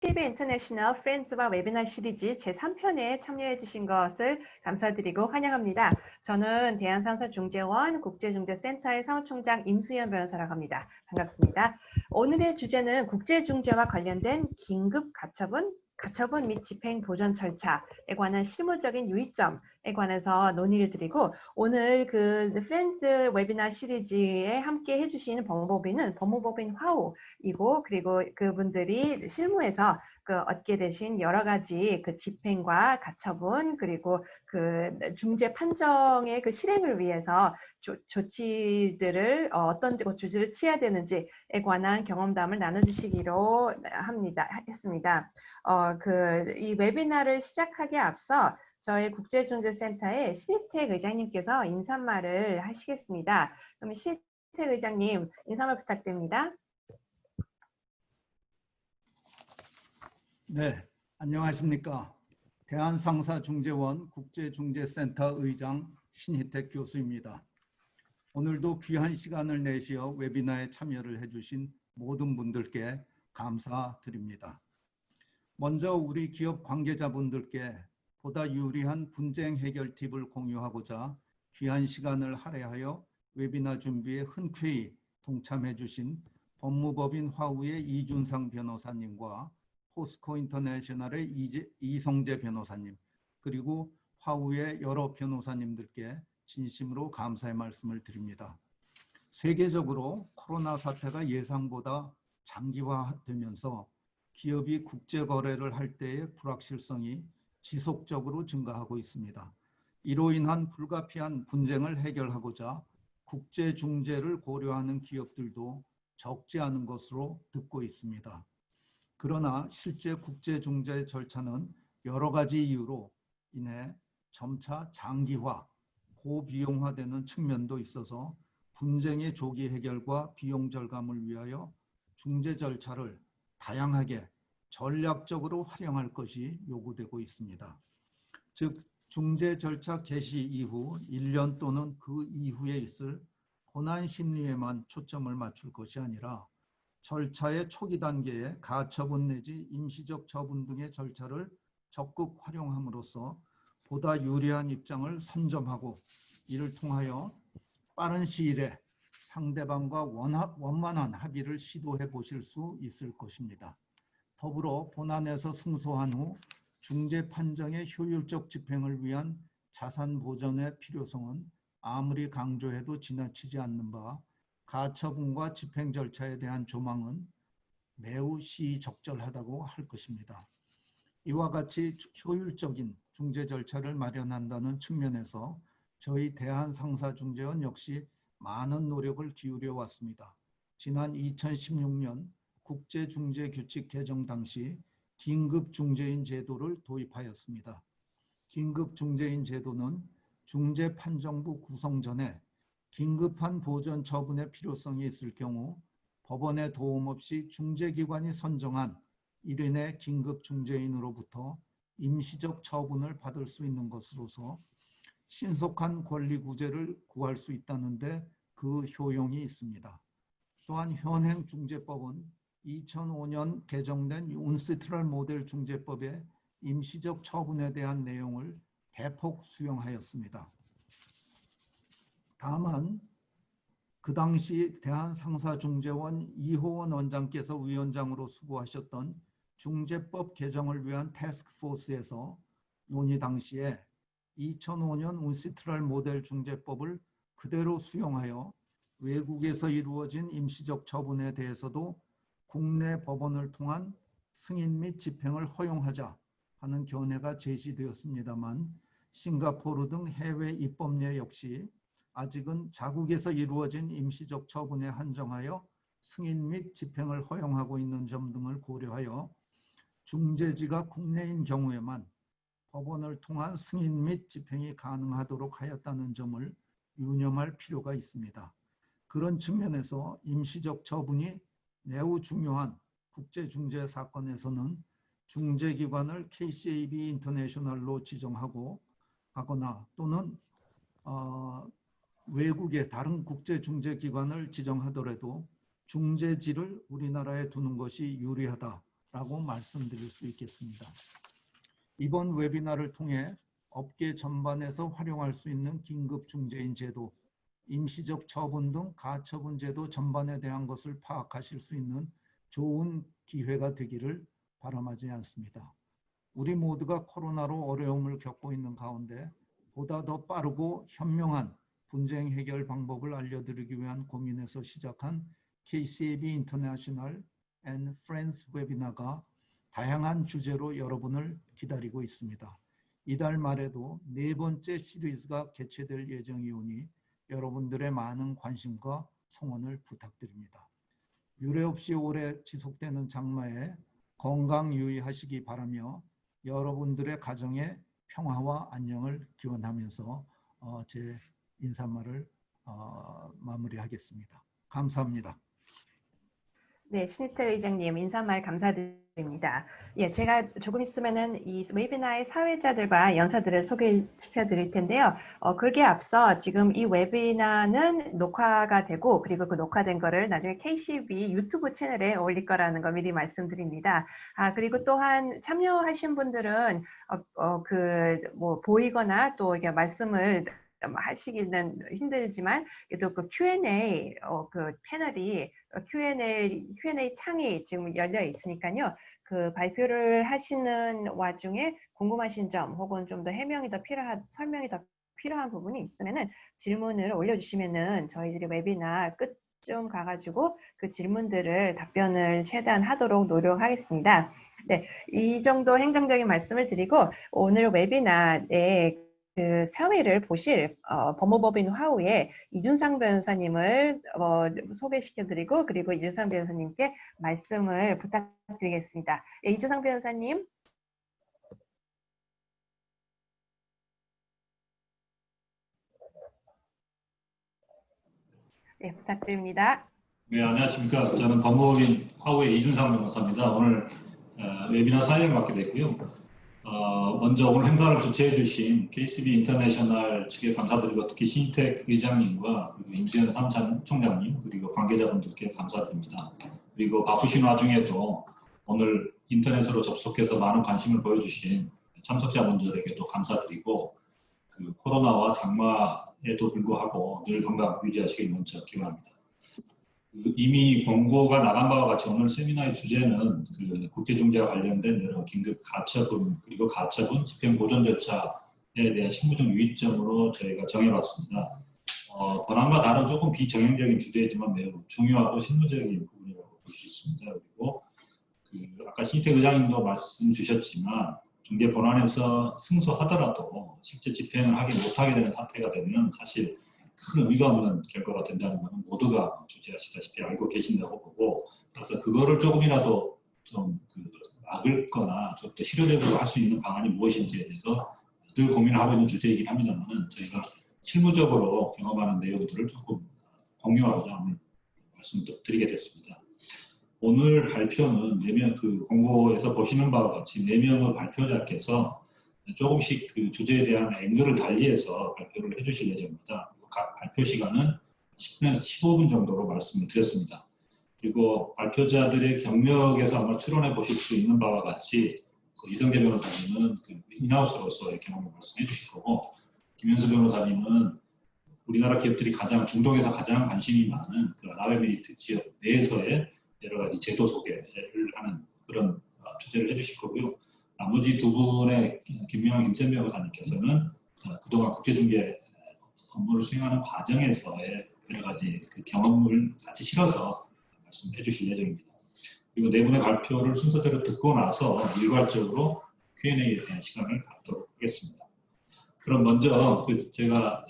TV 인터내셔널 프렌즈와 웨비나 시리즈 제3편에 참여해 주신 것을 감사드리고 환영합니다. 저는 대한상사중재원 국제중재센터의 사무총장 임수연 변호사라고 합니다. 반갑습니다. 오늘의 주제는 국제중재와 관련된 긴급 가처분 및 집행 보전 절차에 관한 실무적인 유의점에 관해서 논의를 드리고, 오늘 그 프렌즈 웨비나 시리즈에 함께 해주시는 법무법인 화우이고, 그리고 그분들이 실무에서 얻게 되신 여러 가지 그 집행과 가처분, 그리고 그 중재 판정의 그 실행을 위해서 조치들을 어떤 조치를 취해야 되는지에 관한 경험담을 나눠주시기로 했습니다. 이 웨비나를 시작하기에 앞서 저희 국제중재센터의 신희택 의장님께서 인사말을 하시겠습니다. 그럼 신희택 의장님, 인사말 부탁드립니다. 네, 안녕하십니까. 대한상사중재원 국제중재센터 의장 신희택 교수입니다. 오늘도 귀한 시간을 내시어 웨비나에 참여를 해주신 모든 분들께 감사드립니다. 먼저 우리 기업 관계자분들께 보다 유리한 분쟁 해결 팁을 공유하고자 귀한 시간을 할애하여 웨비나 준비에 흔쾌히 동참해 주신 법무법인 화우의 이준상 변호사님과 포스코 인터내셔널의 이성재 변호사님, 그리고 화우의 여러 변호사님들께 진심으로 감사의 말씀을 드립니다. 세계적으로 코로나 사태가 예상보다 장기화되면서 기업이 국제 거래를 할 때의 불확실성이 지속적으로 증가하고 있습니다. 이로 인한 불가피한 분쟁을 해결하고자 국제 중재를 고려하는 기업들도 적지 않은 것으로 듣고 있습니다. 그러나 실제 국제 중재 절차는 여러 가지 이유로 인해 점차 장기화, 고비용화되는 측면도 있어서 분쟁의 조기 해결과 비용 절감을 위하여 중재 절차를 다양하게 전략적으로 활용할 것이 요구되고 있습니다. 즉, 중재 절차 개시 이후 1년 또는 그 이후에 있을 고난 심리에만 초점을 맞출 것이 아니라 절차의 초기 단계에 가처분 내지 임시적 처분 등의 절차를 적극 활용함으로써 보다 유리한 입장을 선점하고, 이를 통하여 빠른 시일에 상대방과 원만한 합의를 시도해 보실 수 있을 것입니다. 더불어 본안에서 승소한 후 중재 판정의 효율적 집행을 위한 자산 보전의 필요성은 아무리 강조해도 지나치지 않는 바, 가처분과 집행 절차에 대한 조망은 매우 시의적절하다고 할 것입니다. 이와 같이 효율적인 중재 절차를 마련한다는 측면에서 저희 대한상사중재원 역시 많은 노력을 기울여 왔습니다. 지난 2016년 국제중재규칙 개정 당시 긴급중재인 제도를 도입하였습니다. 긴급중재인 제도는 중재판정부 구성 전에 긴급한 보전 처분의 필요성이 있을 경우 법원의 도움 없이 중재기관이 선정한 1인의 긴급중재인으로부터 임시적 처분을 받을 수 있는 것으로서 신속한 권리구제를 구할 수 있다는 데 그 효용이 있습니다. 또한 현행 중재법은 2005년 개정된 운시트럴 모델 중재법의 임시적 처분에 대한 내용을 대폭 수용하였습니다. 다만 그 당시 대한상사중재원 이호원 원장께서 위원장으로 수고하셨던 중재법 개정을 위한 태스크포스에서 논의 당시에 2005년 운시트럴 모델 중재법을 그대로 수용하여 외국에서 이루어진 임시적 처분에 대해서도 국내 법원을 통한 승인 및 집행을 허용하자 하는 견해가 제시되었습니다만, 싱가포르 등 해외 입법례 역시 아직은 자국에서 이루어진 임시적 처분에 한정하여 승인 및 집행을 허용하고 있는 점 등을 고려하여 중재지가 국내인 경우에만 법원을 통한 승인 및 집행이 가능하도록 하였다는 점을 유념할 필요가 있습니다. 그런 측면에서 임시적 처분이 매우 중요한 국제중재 사건에서는 중재기관을 KCAB 인터내셔널로 지정하고 하거나 또는 외국의 다른 국제중재기관을 지정하더라도 중재지를 우리나라에 두는 것이 유리하다 말씀드릴 수 있겠습니다. 이번 웨비나를 통해 업계 전반에서 활용할 수 있는 긴급중재인 제도, 임시적 처분 등 가처분 제도 전반에 대한 것을 파악하실 수 있는 좋은 기회가 되기를 바람하지 않습니다. 우리 모두가 코로나로 어려움을 겪고 있는 가운데 보다 더 빠르고 현명한 분쟁 해결 방법을 알려드리기 위한 고민에서 시작한 KCAB International and Friends 웨비나가 다양한 주제로 여러분을 기다리고 있습니다. 이달 말에도 4번째 시리즈가 개최될 예정이오니 여러분들의 많은 관심과 성원을 부탁드립니다. 유례 없이 오래 지속되는 장마에 건강 유의하시기 바라며 여러분들의 가정의 평화와 안녕을 기원하면서 제 인사말을 마무리하겠습니다. 감사합니다. 네, 신희태 의장님 인사말 감사드립니다. 예, 제가 조금 있으면은 이 웨비나의 사회자들과 연사들을 소개시켜 드릴 텐데요. 그게 앞서 지금 이 웨비나는 녹화가 되고 그리고 그 녹화된 거를 나중에 KCB 유튜브 채널에 올릴 거라는 거 미리 말씀드립니다. 그리고 또한 참여하신 분들은 보이거나 또 이게 말씀을 하시기는 힘들지만 그래도 그 Q&A 그 패널이 Q&A 창이 지금 열려 있으니까요. 그 발표를 하시는 와중에 궁금하신 점 혹은 좀 더 설명이 더 필요한 부분이 있으면은 질문을 올려주시면은 저희들이 웨비나 끝쯤 가가지고 그 질문들을 답변을 최대한 하도록 노력하겠습니다. 네, 이 정도 행정적인 말씀을 드리고 오늘 웨비나에 그 사회를 보실 법무법인 화우의 이준상 변호사님을 소개시켜드리고 그리고 이준상 변호사님께 말씀을 부탁드리겠습니다. 네, 이준상 변호사님. 네, 부탁드립니다. 네, 안녕하십니까. 저는 법무법인 화우의 이준상 변호사입니다. 오늘 웨비나 사회를 맡게 됐고요. 먼저 오늘 행사를 주최해 주신 KCB 인터내셔널 측에 감사드리고 특히 신희택 의장님과 그리고 임수현 사무총장님 그리고 관계자분들께 감사드립니다. 그리고 바쁘신 와중에도 오늘 인터넷으로 접속해서 많은 관심을 보여주신 참석자분들에게도 감사드리고 그 코로나와 장마에도 불구하고 늘 건강 유지하시길 먼저 기원합니다. 이미 공고가 나간 바와 같이 오늘 세미나의 주제는 그 국제중재와 관련된 여러 긴급 가처분 그리고 가처분 집행 보존 절차에 대한 실무적 유의점으로 저희가 정해봤습니다. 번안과 다른 조금 비정형적인 주제이지만 매우 중요하고 실무적인 부분이라고 볼 수 있습니다. 그리고 아까 신희태 의장님도 말씀 주셨지만 중재 본안에서 승소하더라도 실제 집행을 하지 못하게 되는 사태가 되면 사실 큰 의미가 없는 결과가 된다는 것은 모두가 주제하시다시피 알고 계신다고 보고 그래서 그거를 조금이라도 좀 막을 거나 좀 더 실효적으로 할 수 있는 방안이 무엇인지에 대해서 늘 고민을 하고 있는 주제이긴 합니다만 저희가 실무적으로 경험하는 내용들을 조금 공유하고자 오늘 말씀을 드리게 됐습니다. 오늘 발표는 4명 그 공고에서 보시는 바와 같이 4명의 발표자께서 조금씩 그 주제에 대한 앵글을 달리해서 발표를 해주실 예정입니다. 각 발표 시간은 10분에서 15분 정도로 말씀을 드렸습니다. 그리고 발표자들의 경력에서 아마 추론해 보실 수 있는 바와 같이 그 이성재 변호사님은 그 인하우스로서의 경험을 말씀해 주실 거고 김현수 변호사님은 우리나라 기업들이 중동에서 가장 관심이 많은 그 아랍에미리트 지역 내에서의 여러 가지 제도 소개를 하는 그런 주제를 해주실 거고요. 나머지 두 분의 김명환, 김센 변호사님께서는 그동안 국제중개 업무를 수행하는 과정에서의 여러 가지 그 경험을 같이 실어서 말씀해 주실 예정입니다. 그리고 4분의 발표를 순서대로 듣고 나서 일괄적으로 Q&A에 대한 시간을 갖도록 하겠습니다. 그럼 먼저 제가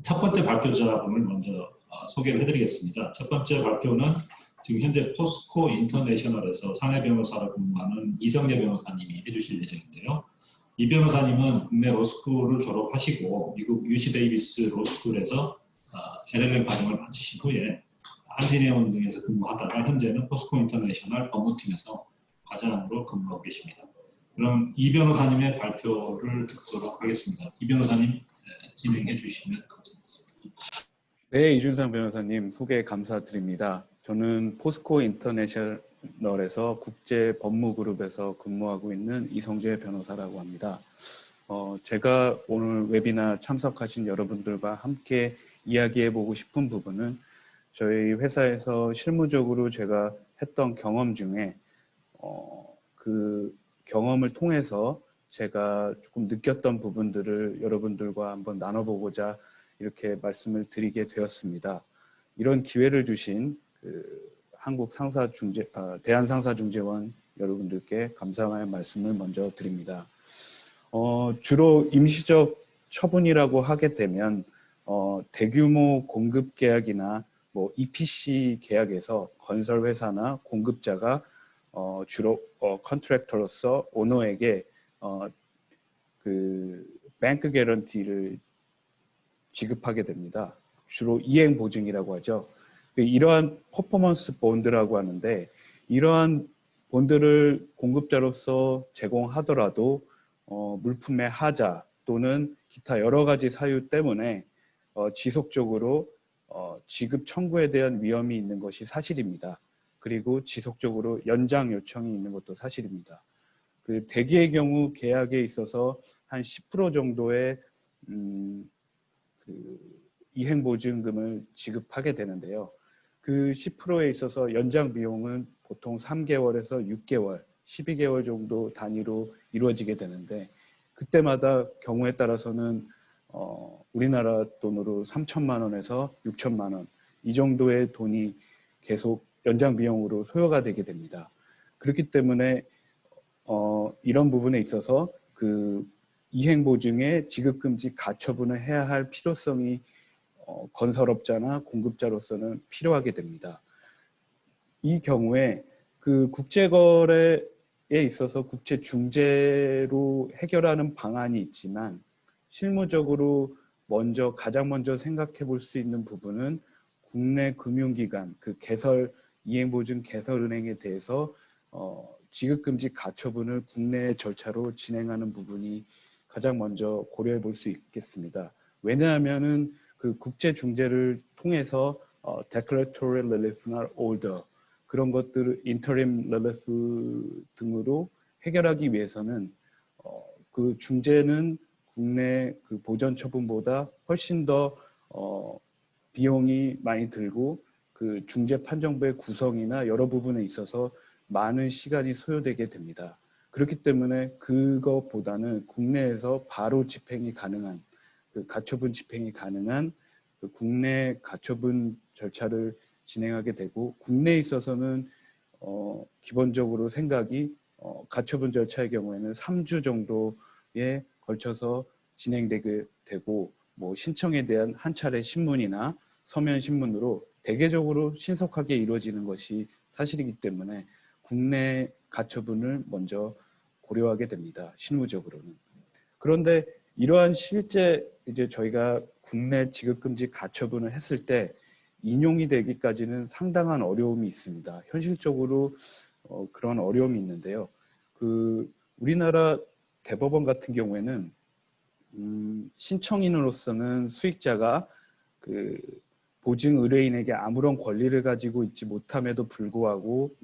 첫 번째 발표자분을 먼저 소개를 해드리겠습니다. 첫 번째 발표는 지금 현재 포스코 인터내셔널에서 사내 변호사로 근무하는 이성재 변호사님이 해주실 예정인데요. 이 변호사님은 국내 로스쿨을 졸업하시고 미국 UC 데이비스 로스쿨에서 LLM 과정을 마치신 후에 한진해운 등에서 근무하다가 현재는 포스코 인터내셔널 법무팀에서 과장으로 근무하고 계십니다. 그럼 이 변호사님의 발표를 듣도록 하겠습니다. 이 변호사님 진행해 주시면 감사하겠습니다. 네, 이준상 변호사님 소개 감사드립니다. 저는 포스코 인터내셔널에서 국제 법무 그룹에서 근무하고 있는 이성재 변호사라고 합니다. 제가 오늘 웨비나 참석하신 여러분들과 함께 이야기해 보고 싶은 부분은 저희 회사에서 실무적으로 제가 했던 경험 중에 그 경험을 통해서 제가 조금 느꼈던 부분들을 여러분들과 한번 나눠보고자 이렇게 말씀을 드리게 되었습니다. 이런 기회를 주신 대한상사중재원 여러분들께 감사의 말씀을 먼저 드립니다. 주로 임시적 처분이라고 하게 되면 대규모 공급 계약이나 뭐 EPC 계약에서 건설회사나 공급자가 주로 컨트랙터로서 오너에게 그 뱅크 개런티를 지급하게 됩니다. 주로 이행 보증이라고 하죠. 이러한 퍼포먼스 본드라고 하는데 이러한 본드를 공급자로서 제공하더라도 물품의 하자 또는 기타 여러 가지 사유 때문에 지속적으로 지급 청구에 대한 위험이 있는 것이 사실입니다. 그리고 지속적으로 연장 요청이 있는 것도 사실입니다. 그 대기의 경우 계약에 있어서 한 10% 정도의 그 이행보증금을 지급하게 되는데요. 그 10%에 있어서 연장 비용은 보통 3개월에서 6개월, 12개월 정도 단위로 이루어지게 되는데 그때마다 경우에 따라서는 우리나라 돈으로 3천만 원에서 6천만 원 이 정도의 돈이 계속 연장 비용으로 소요가 되게 됩니다. 그렇기 때문에 이런 부분에 있어서 그 이행보증의 지급금지 가처분을 해야 할 필요성이 건설업자나 공급자로서는 필요하게 됩니다. 이 경우에 그 국제거래에 있어서 국제중재로 해결하는 방안이 있지만 실무적으로 가장 먼저 생각해 볼 수 있는 부분은 국내 금융기관, 그 이행보증 개설은행에 대해서 지급금지 가처분을 국내 절차로 진행하는 부분이 가장 먼저 고려해 볼 수 있겠습니다. 왜냐하면은 그 국제 중재를 통해서 declaratory relief나 order 그런 것들을 interim relief 등으로 해결하기 위해서는 그 중재는 국내 그 보전 처분보다 훨씬 더 비용이 많이 들고 그 중재 판정부의 구성이나 여러 부분에 있어서 많은 시간이 소요되게 됩니다. 그렇기 때문에 그것보다는 국내에서 바로 집행이 가능한 그 가처분 집행이 가능한 그 국내 가처분 절차를 진행하게 되고 국내에 있어서는 기본적으로 생각이 가처분 절차의 경우에는 3주 정도에 걸쳐서 진행되게 되고 뭐 신청에 대한 한 차례 신문이나 서면 신문으로 대개적으로 신속하게 이루어지는 것이 사실이기 때문에 국내 가처분을 먼저 고려하게 됩니다. 실무적으로는. 그런데 이러한 실제 이제 저희가 국내 지급금지 가처분을 했을 때 인용이 되기까지는 상당한 어려움이 있습니다. 현실적으로 그런 어려움이 있는데요. 그 우리나라 대법원 같은 경우에는 신청인으로서는 수익자가 그 보증 의뢰인에게 아무런 권리를 가지고 있지 못함에도 불구하고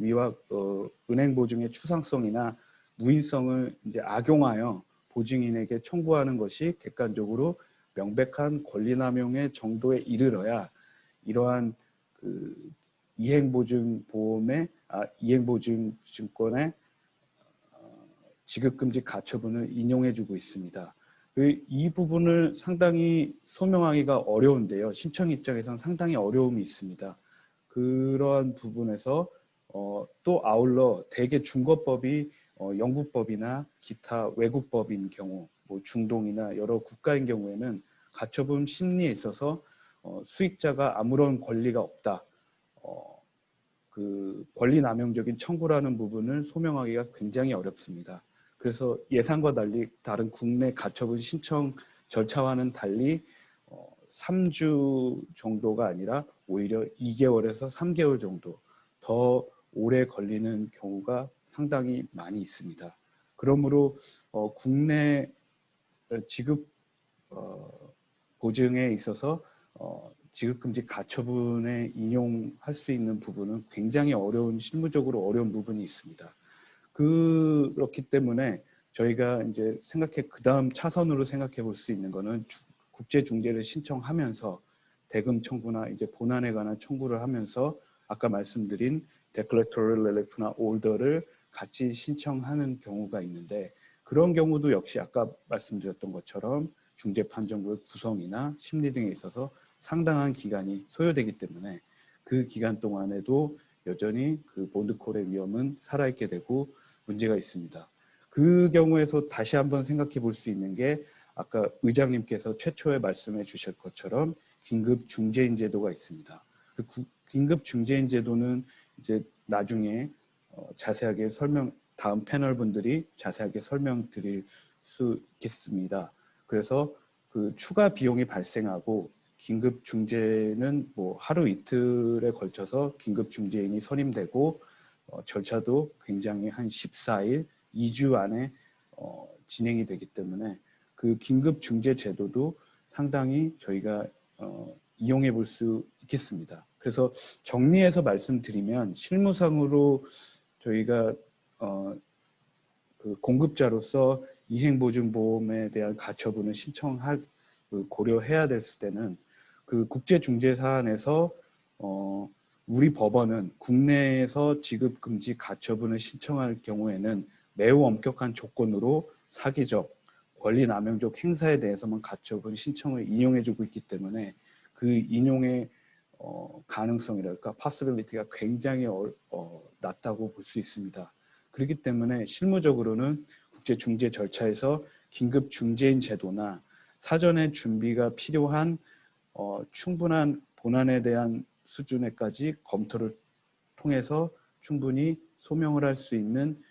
은행 보증의 추상성이나 무인성을 이제 악용하여 보증인에게 청구하는 것이 객관적으로 명백한 권리남용의 정도에 이르러야 이러한 그 이행보증증권의 지급금지 가처분을 인용해주고 있습니다. 이 부분을 상당히 소명하기가 어려운데요. 신청 입장에서는 상당히 어려움이 있습니다. 그러한 부분에서 또 아울러 대개 중거법이 영국법이나 기타 외국법인 경우, 뭐 중동이나 여러 국가인 경우에는 가처분 심리에 있어서 수익자가 아무런 권리가 없다. 그 권리남용적인 청구라는 부분을 소명하기가 굉장히 어렵습니다. 그래서 예상과 달리 다른 국내 가처분 신청 절차와는 달리 3주 정도가 아니라 오히려 2개월에서 3개월 정도 더 오래 걸리는 경우가 상당히 많이 있습니다. 그러므로 국내 지급 보증에 있어서 지급금지 가처분에 인용할 수 있는 부분은 굉장히 실무적으로 어려운 부분이 있습니다. 그렇기 때문에 저희가 이제 그 다음 차선으로 생각해 볼 수 있는 거는 국제 중재를 신청하면서 대금 청구나 이제 본안에 관한 청구를 하면서 아까 말씀드린 Declaratory Relief나 Order를 같이 신청하는 경우가 있는데, 그런 경우도 역시 아까 말씀드렸던 것처럼 중재판정부의 구성이나 심리 등에 있어서 상당한 기간이 소요되기 때문에 그 기간 동안에도 여전히 그 본드콜의 위험은 살아있게 되고 문제가 있습니다. 그 경우에서 다시 한번 생각해 볼 수 있는 게 아까 의장님께서 최초에 말씀해 주실 것처럼 긴급 중재인 제도가 있습니다. 그 긴급 중재인 제도는 이제 나중에 자세하게 다음 패널 분들이 자세하게 설명드릴 수 있겠습니다. 그래서 그 추가 비용이 발생하고 긴급 중재는 뭐 하루 이틀에 걸쳐서 긴급 중재인이 선임되고 절차도 굉장히 한 14일, 2주 안에 진행이 되기 때문에 그 긴급 중재 제도도 상당히 저희가 이용해 볼 수 있겠습니다. 그래서 정리해서 말씀드리면 실무상으로 저희가 그 공급자로서 이행보증보험에 대한 가처분을 고려해야 될 때는 그 국제중재사안에서 우리 법원은 국내에서 지급금지 가처분을 신청할 경우에는 매우 엄격한 조건으로 사기적, 권리남용적 행사에 대해서만 가처분 신청을 인용해주고 있기 때문에 그 인용의 가능성이랄까, possibility가 굉장히 낮다고 볼 수 있습니다. 그렇기 때문에 실무적으로는 국제중재 절차에서 긴급 중재인 제도나 사전에 준비가 필요한 충분한 본안에 대한 수준에까지 검토를 통해서 충분히 소명을 할 수 있는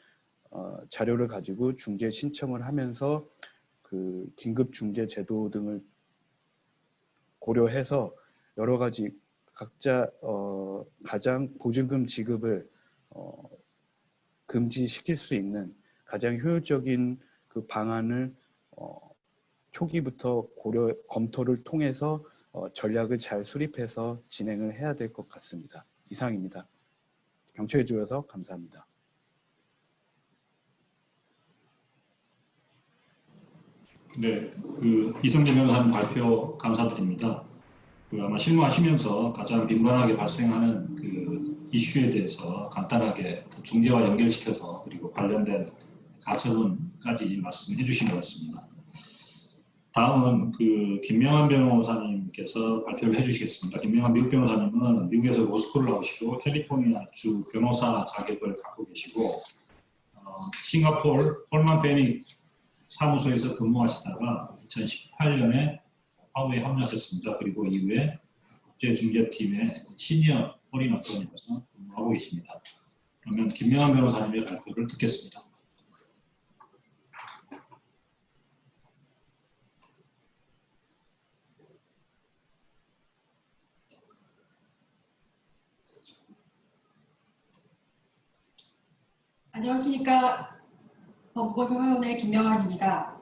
자료를 가지고 중재 신청을 하면서 그 긴급 중재 제도 등을 고려해서 여러 가지 각자 가장 보증금 지급을 금지시킬 수 있는 가장 효율적인 그 방안을 초기부터 검토를 통해서 전략을 잘 수립해서 진행을 해야 될 것 같습니다. 이상입니다. 경청해 주셔서 감사합니다. 네, 그 이성재 변호사님 발표 감사드립니다. 그 아마 실무하시면서 가장 빈번하게 발생하는 그 이슈에 대해서 간단하게 중재와 연결시켜서 그리고 관련된 가처분까지 말씀해 주신 것 같습니다. 다음은 그 김명환 변호사님께서 발표를 해주시겠습니다. 김명환 미국 변호사님은 미국에서 로스쿨을 나오시고 캘리포니아 주 변호사 자격을 갖고 계시고 싱가포르 폴만 베닉 사무소에서 근무하시다가 2018년에 하우에 합류하셨습니다. 그리고 이후에 국제중재팀의 시니어 포린 어터니로서 근무하고 계십니다. 그러면 김명환 변호사님의 발표를 듣겠습니다. 안녕하십니까. 법무법인화원의 김명환입니다.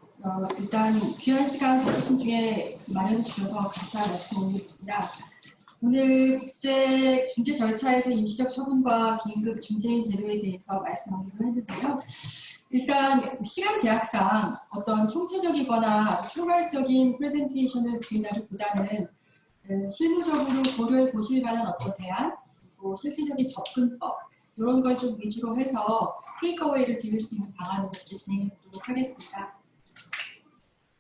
일단 귀한 시간 주신 중에 마련해 주셔서 감사한 말씀 올립니다. 오늘 국제 중재 절차에서 임시적 처분과 긴급 중재인 제도에 대해서 말씀드리려 했는데요. 일단 시간 제약상 어떤 총체적이거나 총괄적인 프레젠테이션을 드린다기보다는 실무적으로 고려해 보실 만한 어떤 대안, 그리고 실질적인 접근법 이런 걸 좀 위주로 해서 테이크어웨이를 드릴 수 있는 방안으로 진행해 보도록 하겠습니다.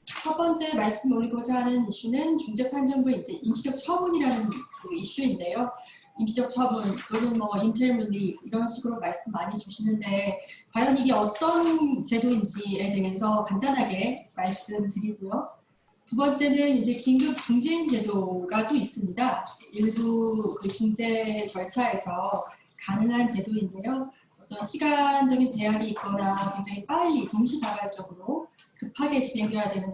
첫 번째 말씀 올리고자 하는 이슈는 중재판정부의 이제 임시적 처분이라는 그 이슈인데요. 임시적 처분 또는 뭐 interim relief 이런 식으로 말씀 많이 주시는데 과연 이게 어떤 제도인지에 대해서 간단하게 말씀드리고요. 두 번째는 이제 긴급 중재인 제도가 또 있습니다. 일부 그 중재 절차에서 가능한 제도인데요. 어떤 시간적인 제약이 있거나 굉장히 빨리 동시다발적으로 급하게 진행돼야 되는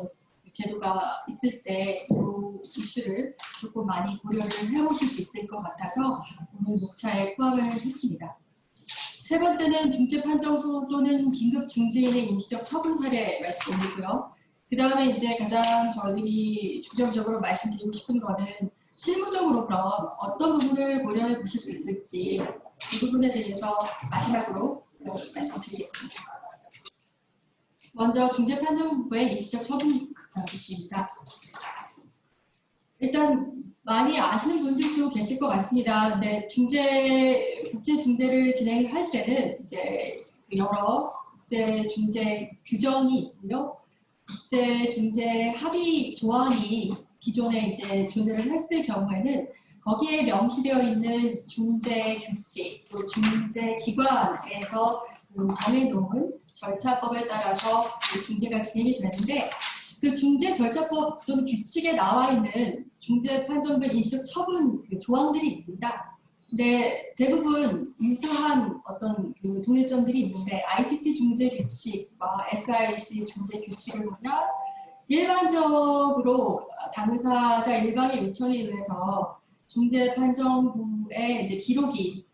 제도가 있을 때 이 이슈를 조금 많이 고려를 해보실 수 있을 것 같아서 오늘 목차에 포함을 했습니다. 세 번째는 중재판정부 또는 긴급 중재인의 임시적 처분 사례 말씀드리고요. 그 다음에 이제 가장 저희들이 중점적으로 말씀드리고 싶은 거는 실무적으로 그럼 어떤 부분을 고려해 보실 수 있을지 이 부분에 대해서 마지막으로 말씀드리겠습니다. 먼저 중재판정부의 임시적 처분 기준입니다. 일단 많이 아시는 분들도 계실 것 같습니다. 근데 국제 중재를 진행할 때는 이제 여러 국제 중재 규정이 있고요. 국제 중재 합의 조항이 기존에 이제 존재를 했을 경우에는 거기에 명시되어 있는 중재 규칙, 또 중재 기관에서 정해놓은 절차법에 따라서 중재가 진행이 되는데 그 중재 절차법 또는 규칙에 나와 있는 중재 판정부의 임시적 처분 조항들이 있습니다. 근데 대부분 유사한 어떤 동일점들이 있는데 ICC 중재 규칙과 SIC 중재 규칙을 보면 일반적으로 당사자 일방의 요청에 의해서 중재 판정부의 이제 기록이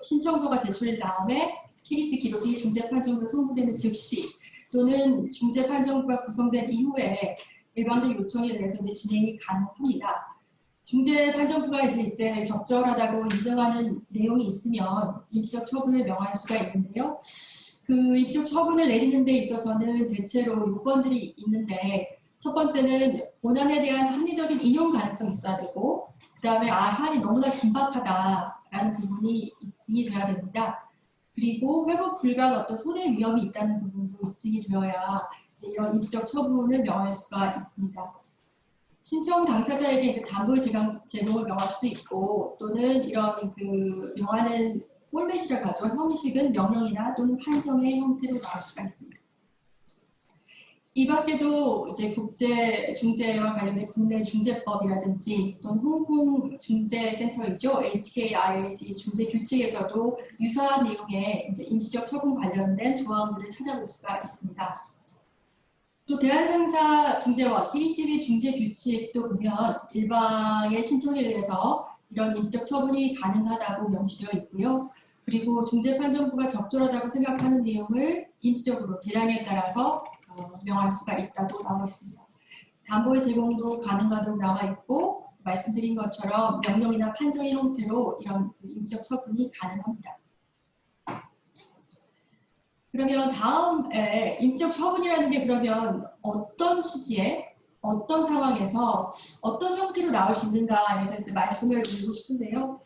신청서가 제출된 다음에 케이스 기록이 중재 판정부에 송부되는 즉시 또는 중재 판정부가 구성된 이후에 일반적 요청에 의해서 이제 진행이 가능합니다. 중재 판정부가 이제 이때 적절하다고 인정하는 내용이 있으면 임시적 처분을 명할 수가 있는데요. 그 임시적 처분을 내리는 데 있어서는 대체로 요건들이 있는데 첫 번째는 본안에 대한 합리적인 인용 가능성이 있어야 되고 그 다음에 사안이 너무나 긴박하다라는 부분이 입증이 돼야 됩니다. 그리고 회복 불가한 어떤 손해 위험이 있다는 부분도 입증이 되어야 이제 이런 임시적 처분을 명할 수가 있습니다. 신청 당사자에게 이제 담보 제공을 명할 수도 있고 또는 이런 명하는 폴맷이라고 하죠. 형식은 명령이나 또는 판정의 형태로 나올 수가 있습니다. 이 밖에도 이제 국제 중재와 관련된 국내 중재법이라든지 또는 홍콩 중재센터이죠. HKIAC 중재 규칙에서도 유사한 내용의 이제 임시적 처분 관련된 조항들을 찾아볼 수가 있습니다. 또 대한상사 중재원 KCB 중재 규칙도 보면 일방의 신청에 의해서 이런 임시적 처분이 가능하다고 명시되어 있고요. 그리고 중재판정부가 적절하다고 생각하는 내용을 임시적으로 재량에 따라서 명할 수가 있다고 나와 있습니다. 담보의 제공도 가능하다고 나와 있고 말씀드린 것처럼 명령이나 판정의 형태로 이런 임시적 처분이 가능합니다. 그러면 다음에 임시적 처분이라는 게 그러면 어떤 취지에 어떤 상황에서 어떤 형태로 나올 수 있는가에 대해서 말씀을 드리고 싶은데요.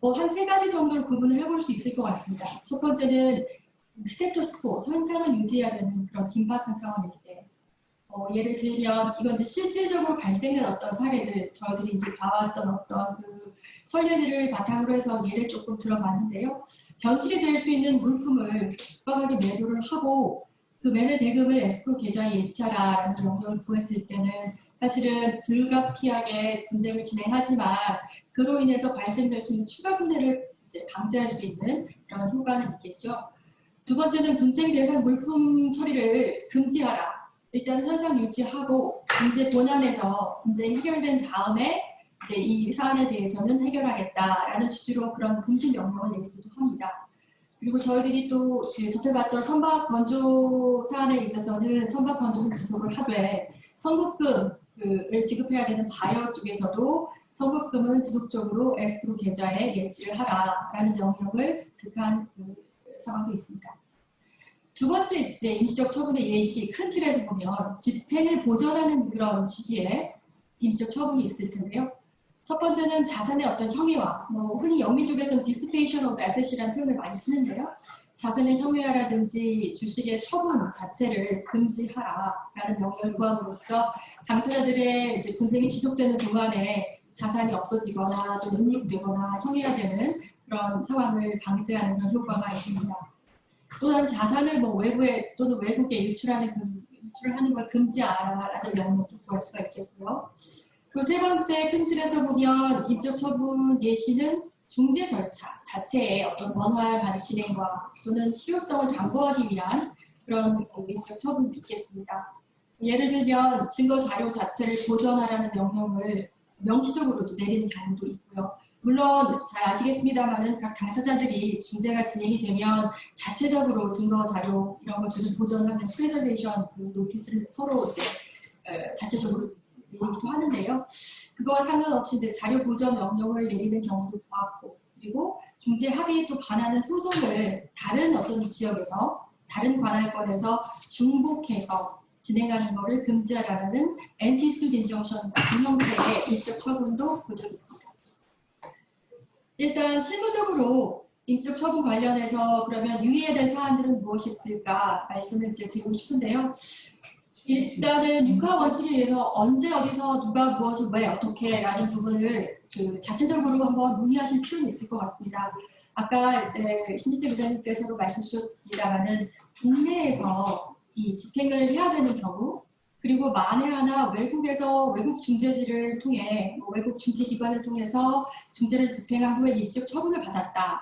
한 3가지 정도로 구분을 해볼 수 있을 것 같습니다. 첫 번째는 스테터스코, 현상을 유지해야 되는 그런 긴박한 상황일 때 예를 들면 이건 이제 실질적으로 발생된 어떤 사례들 저희들이 이제 봐왔던 어떤 선례들을 바탕으로 해서 예를 조금 들어봤는데요. 변질이 될 수 있는 물품을 급박하게 매도를 하고 그 매매 대금을 에스크로 계좌에 예치하라라는 명령을 구했을 때는 사실은 불가피하게 분쟁을 진행하지만 그로 인해서 발생될 수 있는 추가 손해를 이제 방지할 수 있는 그런 효과는 있겠죠. 두 번째는 분쟁 대상 물품 처리를 금지하라. 일단 현상 유지하고 문제 본안에서 분쟁이 해결된 다음에 이제 이 사안에 대해서는 해결하겠다라는 취지로 그런 금지 명령을 내리기도 합니다. 그리고 저희들이 또 접해봤던 선박 건조 사안에 있어서는 선박 건조는 지속을 하되 선급금을 지급해야 되는 바이어 쪽에서도 선급금은 지속적으로 에스크로 계좌에 예치를 하라라는 명령을 득한 상황도 있습니다. 두 번째 이제 임시적 처분의 예시 큰 틀에서 보면 집행을 보전하는 그런 취지의 임시적 처분이 있을 텐데요. 첫 번째는 자산의 어떤 형해화, 흔히 영미 쪽에서는 dissipation of asset이라는 표현을 많이 쓰는데요. 자산의 형해화라든지 주식의 처분 자체를 금지하라라는 명령을 구함으로써 당사자들의 이제 분쟁이 지속되는 동안에 자산이 없어지거나 또 은닉되거나 형해화되는 그런 상황을 방지하는 그런 효과가 있습니다. 또한 자산을 외부에 또는 외국에 유출하는 걸 금지하라라는 명령도 구할 수가 있겠고요. 그리고 세 번째 큰 틀에서 보면 임시적 처분 예시는 중재 절차 자체의 어떤 원활한 진행과 또는 실효성을 담보하기 위한 그런 임시적 처분도 있겠습니다. 예를 들면 증거 자료 자체를 보전하라는 명령을 명시적으로 내리는 경우도 있고요. 물론 잘 아시겠습니다만은 각 당사자들이 중재가 진행이 되면 자체적으로 증거 자료 이런 것들을 보전하는 프레저베이션 노티스를 서로 이제 자체적으로 내리기도 하는데요. 그거와 상관없이 이제 자료 보전 명령을 내리는 경우도 보았고, 그리고 중재 합의에 또 반하는 소송을 다른 어떤 지역에서 다른 관할권에서 중복해서 진행하는 것을 금지하라는 엔티수트 인정션 같은 형태의 일시적 처분도 본 적이 있습니다. 일단 실무적으로 임시적 처분 관련해서 그러면 유의해야 될 사안들은 무엇이 있을까 말씀을 이제 드리고 싶은데요. 일단은 육하 원칙에 의해서 언제 어디서 누가 무엇을 왜 어떻게 라는 부분을 자체적으로 한번 문의하실 필요는 있을 것 같습니다. 아까 이제 신지태 부장님께서도 말씀 주셨습니다만은 국내에서 이 집행을 해야 되는 경우, 그리고 만에 하나 외국에서 외국 중재지를 통해 외국 중재기관을 통해서 중재를 집행한 후에 임시적 처분을 받았다.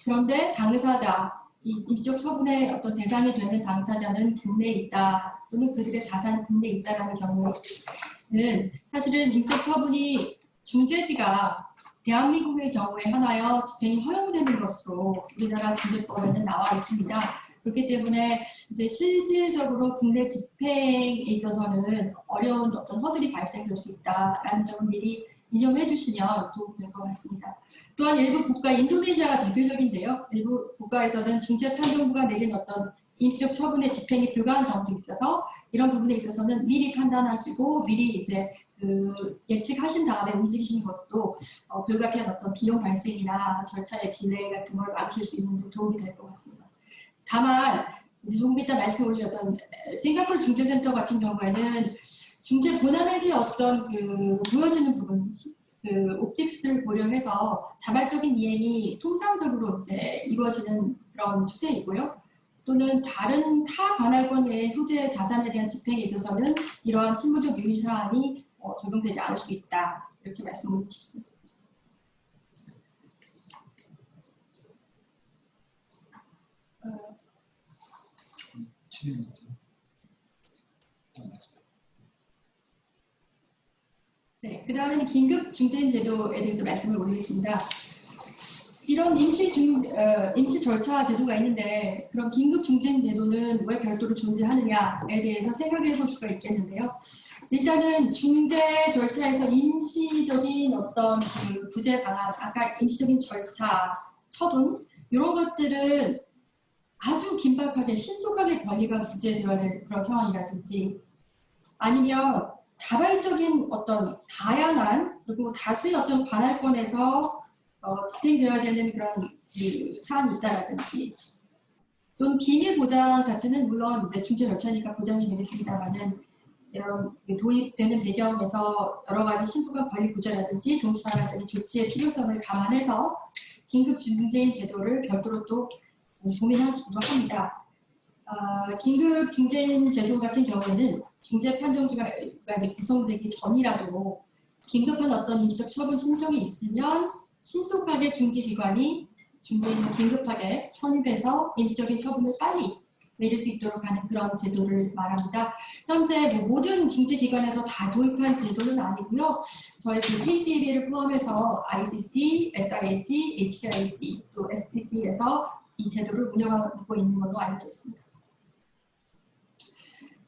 그런데 당사자, 이 임시적 처분의 어떤 대상이 되는 당사자는 국내에 있다, 또는 그들의 자산은 국내에 있다라는 경우는 사실은 임시적 처분이 중재지가 대한민국의 경우에 하나여 집행이 허용되는 것으로 우리나라 중재법에는 나와 있습니다. 그렇기 때문에 이제 실질적으로 국내 집행에 있어서는 어려운 어떤 허들이 발생될 수 있다라는 점을 미리 인용해 주시면 도움이 될 것 같습니다. 또한 일부 국가, 인도네시아가 대표적인데요. 일부 국가에서는 중재판정부가 내린 어떤 임시적 처분의 집행이 불가한 경우도 있어서 이런 부분에 있어서는 미리 판단하시고 미리 이제 예측하신 다음에 움직이시는 것도 불가피한 어떤 비용 발생이나 절차의 딜레이 같은 걸 막으실 수 있는 데 도움이 될 것 같습니다. 다만 이제 조금 이따 말씀 올린 어떤 싱가포르 중재센터 같은 경우에는 중재 본안에서의 어떤 보여지는 부분, 옵틱스를 고려해서 자발적인 이행이 통상적으로 이제 이루어지는 그런 추세이고요. 또는 다른 타 관할권 내의 소재 자산에 대한 집행에 있어서는 이러한 실무적 유의 사항이 적용되지 않을 수 있다. 이렇게 말씀드리고 싶습니다. 네, 그 다음에는 긴급 중재인 제도에 대해서 말씀을 올리겠습니다. 이런 임시 절차 제도가 있는데 그럼 긴급 중재인 제도는 왜 별도로 존재하느냐에 대해서 생각해 볼 수가 있겠는데요. 일단은 중재 절차에서 임시적인 어떤 구제 방안, 아까 임시적인 절차, 처분 이런 것들은 아주 긴박하게 신속하게 관리가 구제되어야 될 그런 상황이라든지 아니면 다발적인 어떤 다양한 그리고 다수의 어떤 관할권에서 집행되어야 되는 그런 사안이 있다라든지 또는 비밀 보장 자체는 물론 이제 중재 절차니까 보장이 되겠습니다만은 이런 도입되는 배경에서 여러 가지 신속한 관리 구제라든지 동시다발적인 조치의 필요성을 감안해서 긴급 중재인 제도를 별도로 또 고민하시기도 합니다. 긴급 중재인 제도 같은 경우에는 중재 판정주가 이제 구성되기 전이라도 긴급한 어떤 임시적 처분 신청이 있으면 신속하게 중재기관이 중재인을 긴급하게 선임해서 임시적인 처분을 빨리 내릴 수 있도록 하는 그런 제도를 말합니다. 현재 모든 중재기관에서 다 도입한 제도는 아니고요. 저희 KCAB를 포함해서 ICC, SIAC, HKIC, 또 SCC에서 이 제도를 운영하고 있는 걸로 알려져 있습니다.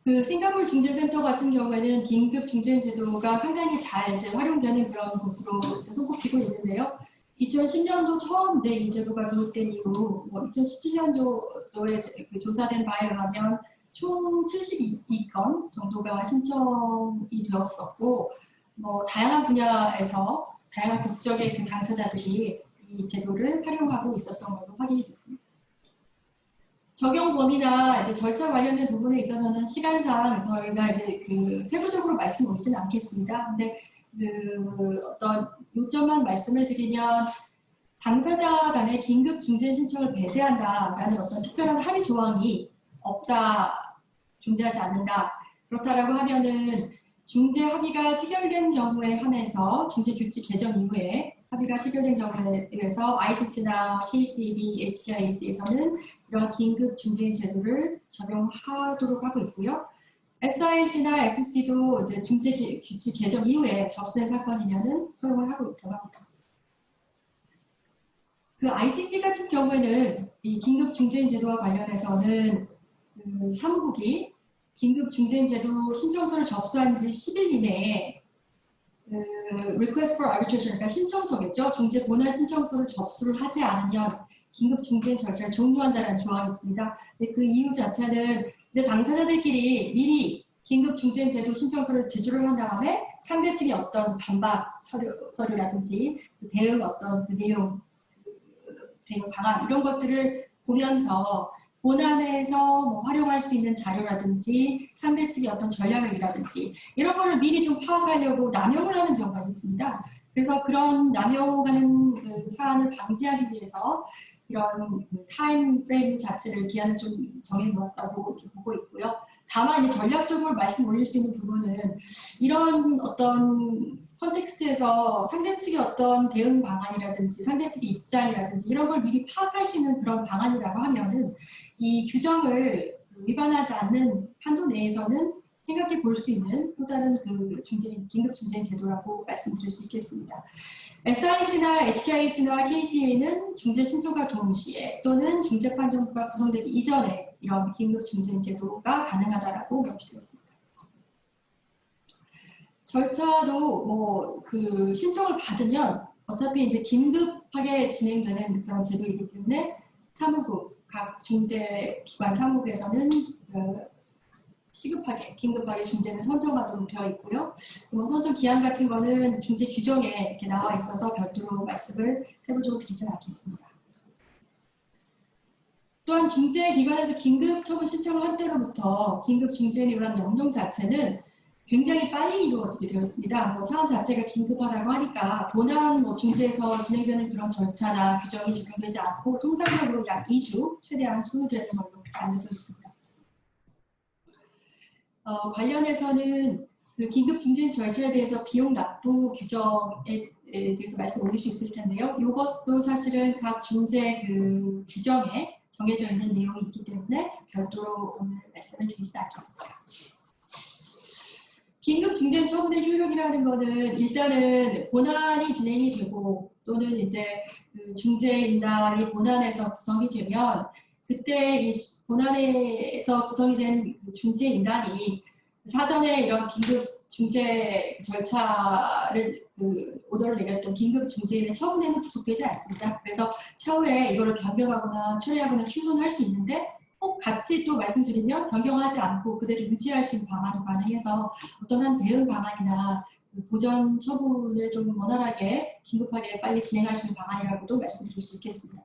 싱가포르 중재센터 같은 경우에는 긴급 중재인 제도가 상당히 잘 이제 활용되는 그런 곳으로 이제 손꼽히고 있는데요. 2010년도 처음 이제 이 제도가 도입된 이후 2017년도에 조사된 바에 의하면 총 72건 정도가 신청이 되었었고, 다양한 분야에서 다양한 국적의 당사자들이 이 제도를 활용하고 있었던 걸로 확인이 됐습니다. 적용 범위나 이제 절차 관련된 부분에 있어서는 시간상 저희가 이제 세부적으로 말씀드리진 않겠습니다. 근데 어떤 요점만 말씀을 드리면 당사자 간의 긴급 중재 신청을 배제한다라는 어떤 특별한 합의 조항이 없다, 존재하지 않는다. 그렇다라고 하면은 중재 합의가 체결된 경우에 한해서 중재 규칙 개정 이후에 합의가 체결된 경우에 의해서 ICC나 KCB, HKIC에서는 이런 긴급 중재인 제도를 적용하도록 하고 있고요. SIC나 SCC도 이제 중재 규칙 개정 이후에 접수된 사건이면은 허용을 하고 있다고 합니다. ICC 같은 경우에는 이 긴급 중재인 제도와 관련해서는 사무국이 긴급 중재인 제도 신청서를 접수한 지 10일 이내에 request for arbitration, 그러니까 신청서겠죠. 중재 본안 신청서를 접수를 하지 않으면 긴급 중재 절차를 종료한다는 조항이 있습니다. 근데 그 이유 자체는 이제 당사자들끼리 미리 긴급 중재 제도 신청서를 제출을 한 다음에 상대 측의 어떤 반박 서류라든지 대응 어떤 그 내용, 대응 방안 이런 것들을 보면서 본안에서 뭐 활용할 수 있는 자료라든지 상대 측의 어떤 전략이라든지 이런 거를 미리 좀 파악하려고 남용을 하는 경우가 있습니다. 그래서 그런 남용하는 그 사안을 방지하기 위해서 이런 타임 프레임 자체를 기한을 좀 정해놓았다고 이렇게 보고 있고요. 다만 이제 전략적으로 말씀 올릴 수 있는 부분은 이런 어떤 컨텍스트에서 상대 측의 어떤 대응 방안이라든지 상대 측의 입장이라든지 이런 걸 미리 파악할 수 있는 그런 방안이라고 하면은 이 규정을 위반하지 않는 한도 내에서는 생각해 볼 수 있는 또 다른 그 긴급 중재 제도라고 말씀드릴 수 있겠습니다. SIC나 HKIC나 KCA는 중재 신청과 동시에 또는 중재판정부가 구성되기 이전에 이런 긴급 중재 제도가 가능하다라고 명시되어 있습니다. 절차도 뭐 그 신청을 받으면 어차피 이제 긴급하게 진행되는 그런 제도이기 때문에 사무국 각 중재 기관 사무국에서는 시급하게 긴급하게 중재를 선정하도록 되어 있고요. 뭐 선정 기한 같은 거는 중재 규정에 이렇게 나와 있어서 별도로 말씀을 세부적으로 드리지는 않겠습니다. 또한 중재기관에서 긴급 처분 신청을 한 때로부터 긴급 중재에 의한 명령 자체는 굉장히 빨리 이루어지게 되어 있습니다. 뭐 사안 자체가 긴급하다고 하니까 본안 뭐 중재에서 진행되는 그런 절차나 규정이 적용되지 않고 통상적으로 약 2주 최대한 소요되는 걸로 알려져 있습니다. 관련해서는 그 긴급 중재 절차에 대해서 비용 납부 규정에 대해서 말씀 올릴 수 있을 텐데요. 이것도 사실은 각 중재 그 규정에 정해져 있는 내용이 있기 때문에 별도로 오늘 말씀을 드리지 않겠습니다. 긴급 중재 처분의 효력이라는 것은 일단은 본안이 진행이 되고 또는 이제 그 중재인단이 본안에서 구성이 되면 그때 이 본안에서 구성이 된 중재인단이 사전에 이런 긴급 중재 절차를 그 오더를 내렸던 긴급 중재인의 처분에는 구속되지 않습니다. 그래서 차후에 이거를 변경하거나 처리하거나 취소는 할 수 있는데 꼭 같이 또 말씀드리면 변경하지 않고 그대로 유지할 수 있는 방안이 가능해서 어떤 한 대응 방안이나 보전 처분을 좀 원활하게 긴급하게 빨리 진행할 수 있는 방안이라고도 말씀드릴 수 있겠습니다.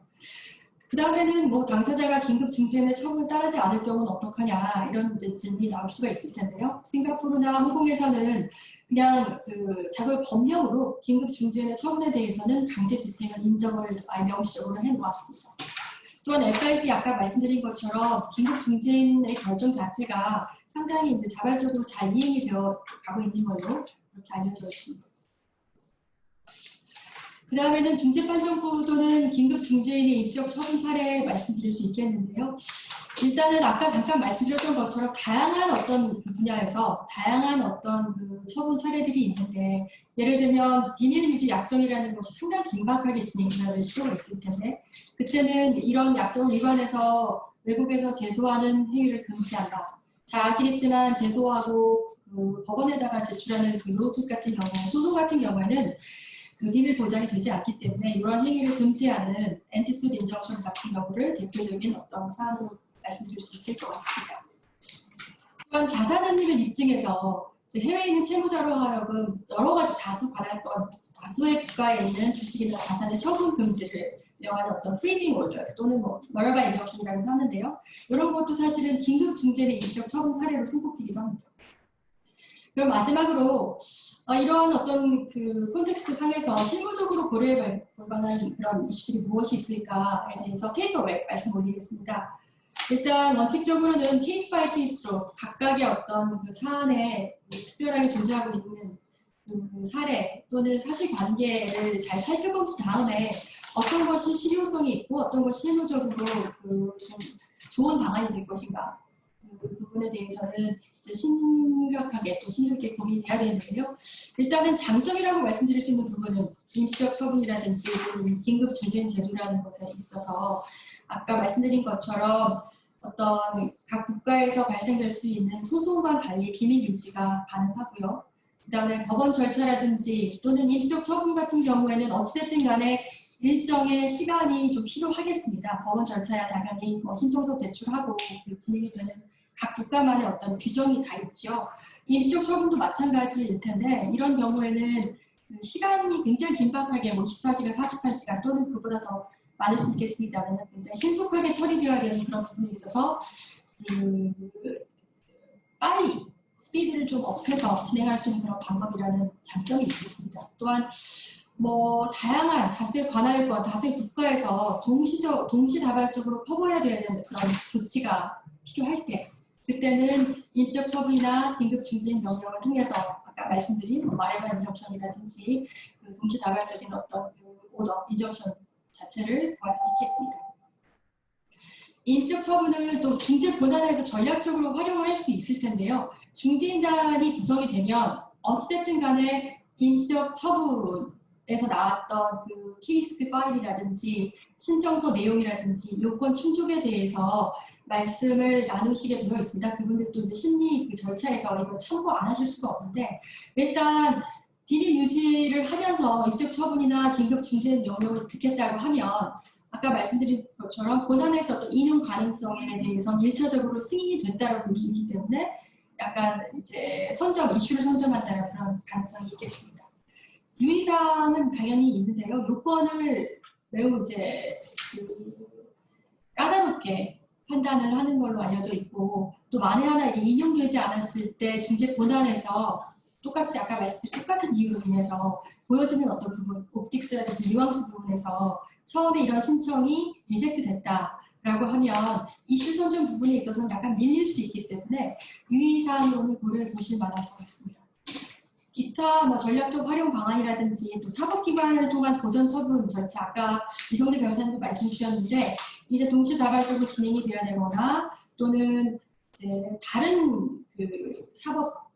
그 다음에는 뭐 당사자가 긴급 중재인의 처분을 따르지 않을 경우는 어떡하냐 이런 이제 질문이 나올 수가 있을 텐데요. 싱가포르나 홍콩에서는 그냥 그 자국 법령으로 긴급 중재인의 처분에 대해서는 강제 집행을 인정을 명시적으로 해놓았습니다. 또한 SIC 아까 말씀드린 것처럼 긴급 중재인의 결정 자체가 상당히 이제 자발적으로 잘 이행이 되어 가고 있는 걸로 그렇게 알려져 있습니다. 그 다음에는 중재판정부 또는 긴급 중재인의 입시적 처분 사례 말씀드릴 수 있겠는데요. 일단은 아까 잠깐 말씀드렸던 것처럼 다양한 어떤 분야에서 다양한 어떤 그 처분 사례들이 있는데 예를 들면 비밀 유지 약정이라는 것이 상당히 긴박하게 진행될 필요가 있을 텐데 그때는 이런 약정을 위반해서 외국에서 제소하는 행위를 금지한다. 잘 아시겠지만 제소하고 그 법원에다가 제출하는 그 로스út 같은 경우, 소송 같은 경우에는 그 비밀 보장이 되지 않기 때문에 이러한 행위를 금지하는 엔티수트 인정션 같은 경우를 대표적인 어떤 사안으로 말씀드릴 수 있을 것 같습니다. 또한 자산 은닉을 입증해서 해외에 있는 채무자로 하여금 여러 가지 다수 관할권, 다수의 국가에 있는 주식이나 자산의 처분 금지를 명하는 어떤 freezing order 또는 뭐 머러바 인정션이라고 하는데요. 이런 것도 사실은 긴급 중재의 일시적 처분 사례로 손꼽히기도 합니다. 그럼 마지막으로 이러한 어떤 그 콘텍스트 상에서 실무적으로 고려해 볼 만한 그런 이슈들이 무엇이 있을까에 대해서 테이크어웨이 말씀 올리겠습니다. 일단 원칙적으로는 케이스 바이 케이스로 각각의 어떤 그 사안에 특별하게 존재하고 있는 그 사례 또는 사실관계를 잘 살펴본 다음에 어떤 것이 실효성이 있고 어떤 것이 실무적으로 그 좀 좋은 방안이 될 것인가 그 부분에 대해서는 이제 심각하게 또 심도있게 고민해야 되는데요. 일단은 장점이라고 말씀드릴 수 있는 부분은 임시적 처분이라든지 긴급 중재인 제도라는 것에 있어서 아까 말씀드린 것처럼 어떤 각 국가에서 발생될 수 있는 소송과 달리 비밀 유지가 가능하고요. 그다음에 법원 절차라든지 또는 임시적 처분 같은 경우에는 어찌됐든 간에 일정의 시간이 좀 필요하겠습니다. 법원 절차야 당연히 신청서 제출하고 진행이 되는 각 국가만의 어떤 규정이 다 있죠. 임시적 처분도 마찬가지일 텐데 이런 경우에는 시간이 굉장히 긴박하게 24시간, 48시간 또는 그보다 더 많을 수 있겠습니다만 굉장히 신속하게 처리되어야 되는 그런 부분이 있어서 빨리 스피드를 좀 업해서 진행할 수 있는 그런 방법이라는 장점이 있겠습니다. 또한 다양한 다수의 관할권, 다수의 국가에서 동시다발적으로 퍼부어야 되는 그런 조치가 필요할 때 그때는 임시적 처분이나 긴급 중진 명령을 통해서 아까 말씀드린 마레반 인정션이라든지 동시다발적인 어떤 오더, 인정션 자체를 구할 수 있겠습니다. 임시적 처분을 또 중재 본안에서 전략적으로 활용할 수 있을 텐데요. 중재인단이 구성이 되면 어찌됐든 간에 임시적 처분에서 나왔던 그 케이스 파일이라든지 신청서 내용이라든지 요건 충족에 대해서 말씀을 나누시게 되어 있습니다. 그분들도 이제 심리 그 절차에서 이걸 참고 안 하실 수가 없는데 일단 비밀 유지를 하면서 임시적 처분이나 긴급 중재 명령을 듣겠다고 하면 아까 말씀드린 것처럼 본안에서 어떤 인용 가능성에 대해서는 1차적으로 승인이 됐다고 볼 수 있기 때문에 약간 이제 이슈를 선점한다는 그런 가능성이 있겠습니다. 유의사항은 당연히 있는데요. 요건을 매우 이제 까다롭게 판단을 하는 걸로 알려져 있고 또 만에 하나 이게 인용되지 않았을 때 중재 본안에서 똑같이 아까 말씀드린 똑같은 이유로 인해서 보여지는 어떤 부분, 옵틱스라든지 뉘앙스 부분에서 처음에 이런 신청이 리젝트 됐다라고 하면 이슈 선정 부분에 있어서는 약간 밀릴 수 있기 때문에 유의사항으로는 고려해 보실 만한 것 같습니다. 기타 전략적 활용 방안이라든지 또 사법기관을 통한 보전 처분 절차 아까 이성재 변호사님도 말씀 주셨는데 이제 동시다발적으로 진행이 돼야 되거나 또는 이제 다른 사법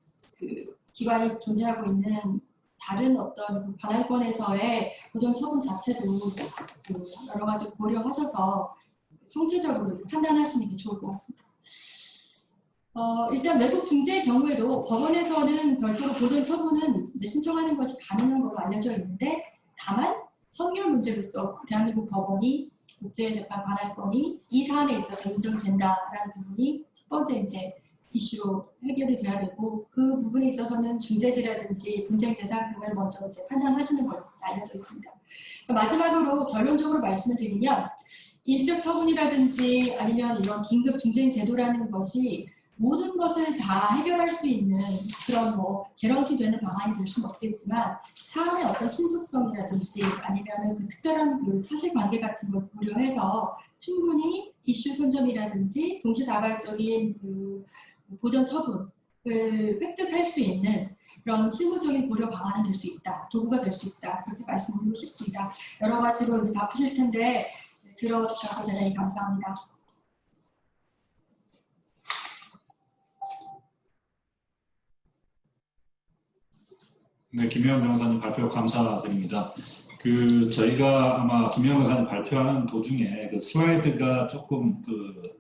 기관이 존재하고 있는 다른 어떤 관할권에서의 보전 처분 자체도 여러 가지 고려하셔서 총체적으로 판단하시는 게 좋을 것 같습니다. 일단 외국 중재의 경우에도 법원에서는 별도로 보전 처분은 이제 신청하는 것이 가능한 걸로 알려져 있는데 다만 선결 문제로서 대한민국 법원이 국제재판 관할권이 이 사안에 있어서 인정된다라는 부분이 첫 번째 이제 이슈로 해결이 돼야 되고 그 부분에 있어서는 중재지라든지 분쟁 대상 등을 먼저 이제 판단하시는 걸로 알려져 있습니다. 마지막으로 결론적으로 말씀을 드리면 임시적 처분이라든지 아니면 이런 긴급 중재인 제도라는 것이 모든 것을 다 해결할 수 있는 그런 개런티 되는 방안이 될 수는 없겠지만 사안의 어떤 신속성이라든지 아니면 그 특별한 그 사실관계 같은 걸 고려해서 충분히 이슈 선점이라든지 동시다발적인 그 보전 처분을 획득할 수 있는 그런 실무적인 고려 방안은 될 수 있다, 도구가 될 수 있다 그렇게 말씀드리고 싶습니다. 여러 가지로 이제 바쁘실 텐데 들어주셔서 대단히 감사합니다. 네, 김혜원 변호사님 발표 감사드립니다. 저희가 아마 김혜원 변호사님 발표하는 도중에 슬라이드가 조금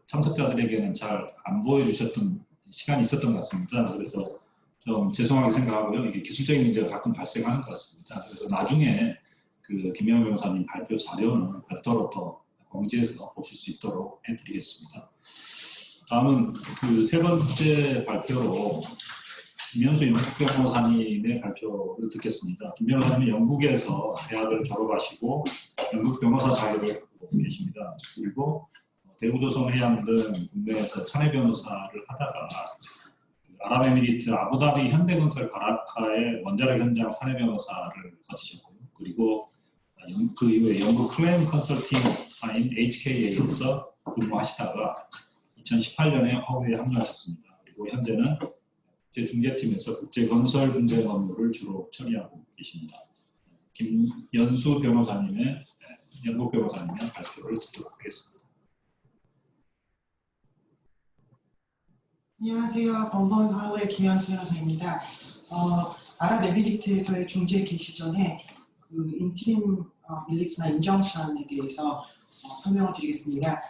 참석자들에게는 잘 안 보여주셨던 시간이 있었던 것 같습니다. 그래서 좀 죄송하게 생각하고요. 이게 기술적인 문제가 가끔 발생하는 것 같습니다. 그래서 나중에 김혜원 변호사님 발표 자료는 별도로 또 공지해서 보실 수 있도록 해드리겠습니다. 다음은 세 번째 발표로 김현수 영국 변호사님의 발표를 듣겠습니다. 김 변호사님은 영국에서 대학을 졸업하시고 영국 변호사 자격을 갖고 계십니다. 그리고 대우조선해양 등 국내에서 사내 변호사를 하다가 아랍에미리트 아부다비 현대건설 바라카의 원자력 현장 사내 변호사를 거치셨고요. 그리고 그 이후에 영국 클레임 컨설팅사인 HKA에서 근무하시다가 2018년에 허브에 합류하셨습니다. 그리고 현재는 국제중재팀에서 국제건설 분쟁 업무를 주로 처리하고 계십니다. 김연수 변호사님의 영국 변호사님의 발표를 듣도록 하겠습니다. 안녕하세요. 범범 하우의 김연수 변호사입니다. 아랍에미리트에서의 중재 개시 전에 인트림 릴리프나 인정션에 대해서 설명을 드리겠습니다.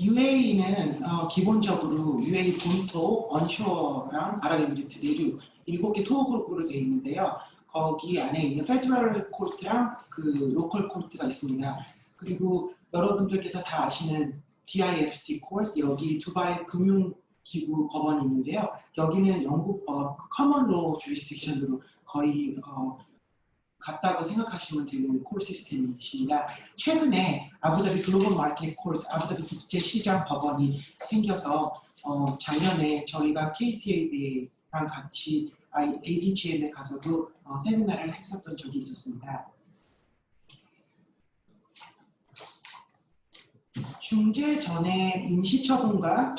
UAE는 기본적으로 UAE 본토, 언쇼어랑 아랍에미리트 내륙 7개 토호 그룹으로 되어 있는데요. 거기 안에 있는 페더럴 코트랑 그 로컬 코트가 있습니다. 그리고 여러분들께서 다 아시는 DIFC 코트, 여기 두바이 금융기구 법원이 있는데요. 여기는 영국 커먼로 주리스딕션으로 거의 같다고 생각하시면 되는 콜 시스템이십니다. 최근에 아부다비 글로벌 마켓 코트, 아부다비 국제시장 법원이 생겨서 작년에 저희가 KCAB랑 같이 ADGM에 가서도 세미나를 했었던 적이 있었습니다. 중재 전에 임시처분과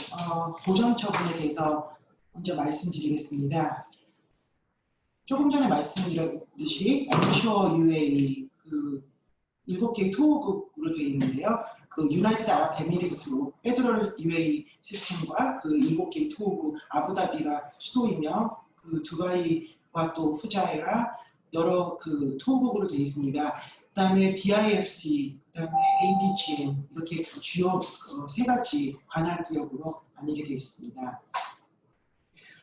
보전처분에 대해서 먼저 말씀드리겠습니다. 조금 전에 말씀드렸듯이 onshore UAE 그 7개의 토호국으로 되어 있는데요. 그 유나이티드 아랍에미리트로 페더럴 UAE 시스템과 그 7개의 토호국 아부다비가 수도이며 그 두바이와 또 후자이라 여러 그 토호국으로 되어 있습니다. 그다음에 DIFC, 그다음에 ADGM 이렇게 주요 세 가지 관할 구역으로 나뉘게 되어 있습니다.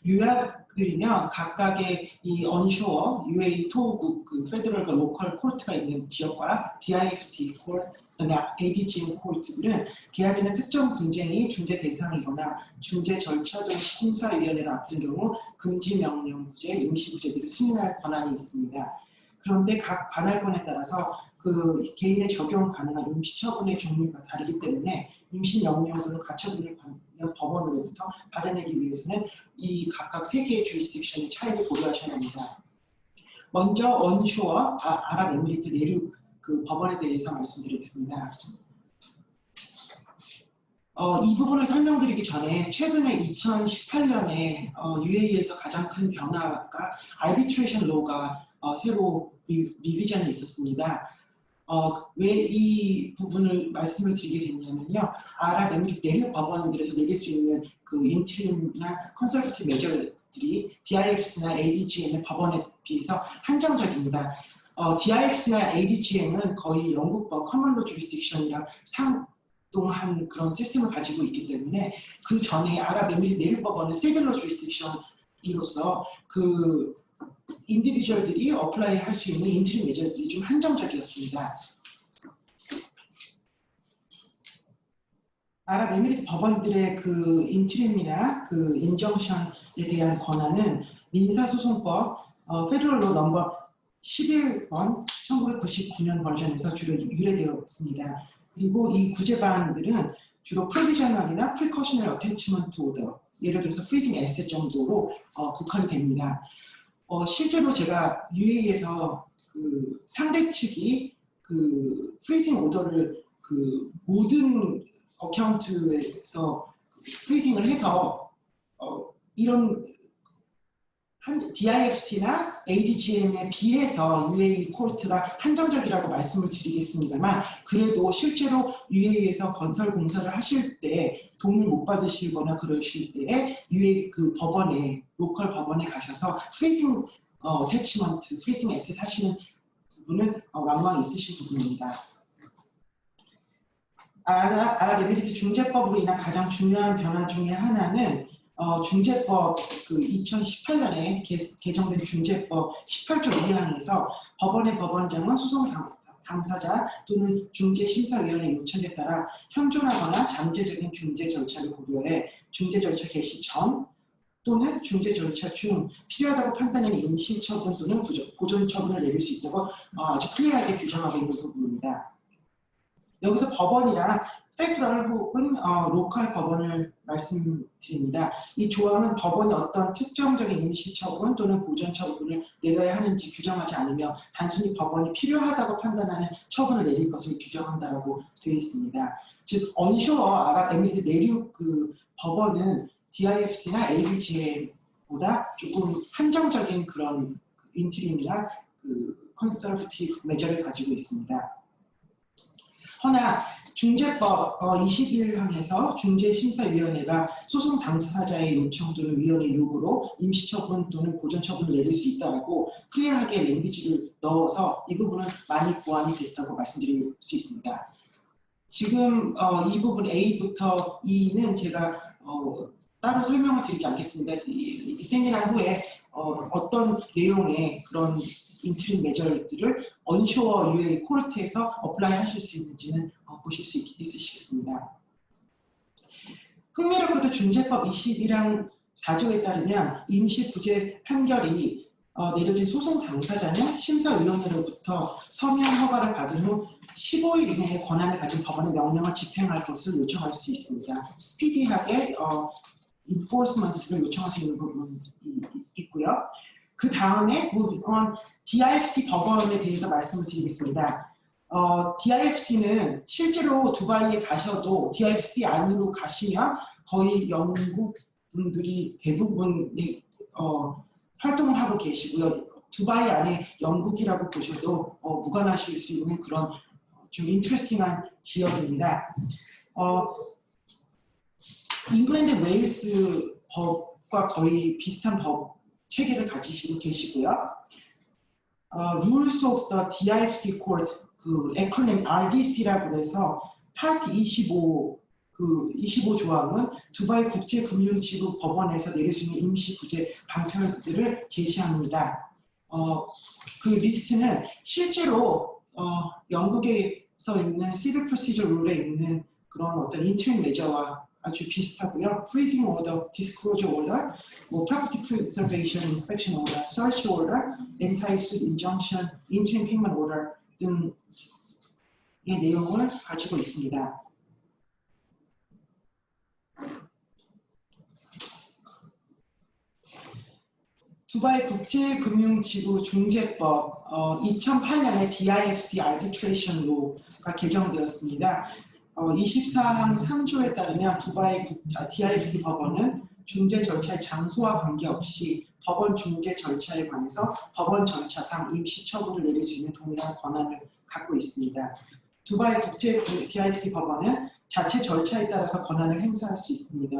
요약드리면 각각의 이 onshore UAE 토호국 그 페더럴과 로컬 코트가 있는 지역과 DIFC 코트, 그다음에 ADGM 코트들은 계약이나 특정 분쟁이 중재 대상이거나 중재 절차 등 심사위원회를 앞둔 경우 금지 명령구제, 임시구제들을 승인할 권한이 있습니다. 그런데 각 관할권에 따라서 그 개인의 적용 가능한 임시처분의 종류가 다르기 때문에 임시명령 또는 가처분을 받는 법원으로부터 받아내기 위해서는 이 각각 3개의 주리스딕션의 차이를 고려하셔야 합니다. 먼저 onshore 아랍에미리트 내륙 그 법원에 대해서 말씀드리겠습니다. 이 부분을 설명드리기 전에 최근에 2018년에 UAE에서 가장 큰 변화가 arbitration law가 새로 리비전이 있었습니다. 왜 이 부분을 말씀을 드리게 됐냐면요. 아랍에미리트 내륙 법원들에서 내릴 수 있는 그 인트림이나 컨설러티브 메저들이 DIFC나 ADGM의 법원에 비해서 한정적입니다. DIFC나 ADGM은 거의 영국법 커먼로 주리스딕션이랑 상동한 그런 시스템을 가지고 있기 때문에 그 전에 아랍에미리트 내륙 법원은 세빌러 주리스딕션으로서 그 인디비주얼들이 어플라이 할 수 있는 인트림 메저들이 좀 한정적이었습니다. 아랍에미리트 법원들의 그 인트림이나 그 인정션에 대한 권한은 민사소송법 페더럴로 넘버 11번 1999년 버전에서 주로 유래되었습니다. 그리고 이 구제반들은 주로 프로비저널이나 프리커셔널 어태치먼트 오더, 예를 들어서 프리징 에셋 정도로 국한이 됩니다. 실제로 제가 UAE에서 그 상대 측이 그 프리징 오더를 그 모든 어카운트에서 프리징을 해서 이런 DIFC나 ADGM에 비해서 UAE 코트가 한정적이라고 말씀을 드리겠습니다만 그래도 실제로 UAE에서 건설 공사를 하실 때 돈을 못 받으시거나 그러실 때에 UAE 그 법원에 로컬 법원에 가셔서 프리징 어태치먼트, 프리징 에셋 하시는 부분은 왕왕 있으신 부분입니다. 아랍에미리트 중재법으로 인한 가장 중요한 변화 중에 하나는 중재법 그 2018년에 개정된 중재법 18조 2항에서 법원의 법원장은 소송 당사자 또는 중재심사위원회 요청에 따라 현존하거나 잠재적인 중재 절차를 고려해 중재 절차 개시 전 또는 중재 절차 중 필요하다고 판단하는 임시처분 또는 보존처분을 내릴 수 있다고 아주 클리어하게 규정하고 있는 부분입니다. 여기서 법원이랑 페더럴 혹은 로컬 법원을 말씀드립니다. 이 조항은 법원이 어떤 특정적인 임시처분 또는 보존처분을 내려야 하는지 규정하지 않으며 단순히 법원이 필요하다고 판단하는 처분을 내릴 것을 규정한다고 되어 있습니다. 즉 onshore 아랍에미리트 내륙 그 법원은 DIFC나 ADGM보다 조금 한정적인 그런 인트림이나 그 컨서버티브 메저를 가지고 있습니다. 허나 중재법 21항에서 중재심사위원회가 소송 당사자의 요청 또는 위원회 요구로 임시처분 또는 보존처분을 내릴 수 있다고 클리어하게 랭귀지를 넣어서 이 부분은 많이 보완이 됐다고 말씀드릴 수 있습니다. 지금 이 부분 A부터 E는 제가 따로 설명을 드리지 않겠습니다. 이 세미나 후에 어떤 내용의 그런 인트림 메저들을 언쇼어 UA 코르트에서 어플라이 하실 수 있는지는 보실 수 있으시겠습니다. 흥미롭게도 중재법 21항 4조에 따르면 임시구제 판결이 내려진 소송 당사자는 심사위원회로부터 서면 허가를 받은 후 15일 이내에 권한을 가진 법원의 명령을 집행할 것을 요청할 수 있습니다. 스피디하게 enforcement를 요청할 수 있는 부분이 있고요. 그 다음에 DIFC 법원에 대해서 말씀을 드리겠습니다. DIFC는 실제로 두바이에 가셔도 DIFC 안으로 가시면 거의 영국 분들이 대부분이 활동을 하고 계시고요. 두바이 안에 영국이라고 보셔도 무관하실 수 있는 그런 좀 인트레스팅한 지역입니다. 잉글랜드 웨일스 법과 거의 비슷한 법 체계를 가지시고 계시고요. Rules of the DIFC Court, 그 에크로님 RDC라고 해서 파트 25 조항은 두바이 국제금융지구 법원에서 내릴 수 있는 임시구제 방편들을 제시합니다. 그 리스트는 실제로 영국에서 있는 Civil Procedure Rule에 있는 그런 어떤 인터임 메저와 아주 비슷하고요. Freezing Order, Disclosure Order, Property Preservation, Inspection Order, Search Order, Anti-Suit Injunction, Interim Payment Order 등의 내용을 가지고 있습니다. 두바이 국제금융지구 중재법 2008년에 DIFC Arbitration Law가 개정되었습니다. 24항 3조에 따르면 두바이 DIFC 법원은 중재 절차의 장소와 관계없이 법원 중재 절차에 관해서 법원 절차상 임시 처분을 내릴 수 있는 동일한 권한을 갖고 있습니다. 두바이 국제 DIFC 법원은 자체 절차에 따라서 권한을 행사할 수 있습니다.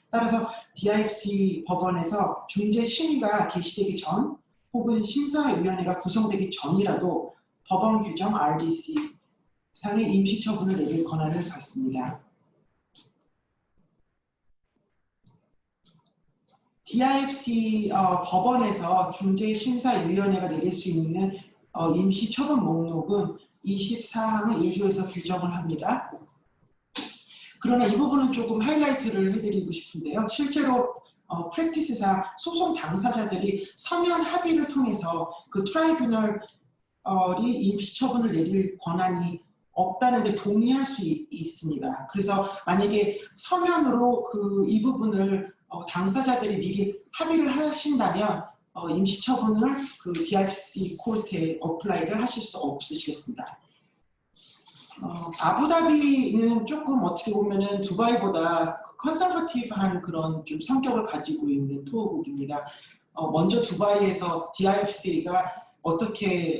따라서 DIFC 법원에서 중재 심의가 개시되기 전 혹은 심사위원회가 구성되기 전이라도 법원 규정 RDC 상의 임시 처분을 내릴 권한을 갖습니다. DIFC 법원에서 중재심사위원회가 내릴 수 있는 임시 처분 목록은 24항의 1조에서 규정을 합니다. 그러나 이 부분은 조금 하이라이트를 해드리고 싶은데요. 실제로 프랙티스상 소송 당사자들이 서면 합의를 통해서 그 트라이뷰널이 임시 처분을 내릴 권한이 없다는 데 동의할 수 있습니다. 그래서 만약에 서면으로 이 부분을 당사자들이 미리 합의를 하신다면 임시 처분을 그 DIFC 코르트에 어플라이를 하실 수 없으시겠습니다. 아부다비는 조금 어떻게 보면은 두바이보다 컨서버티브한 그런 좀 성격을 가지고 있는 투어국입니다. 먼저 두바이에서 DIFC가 어떻게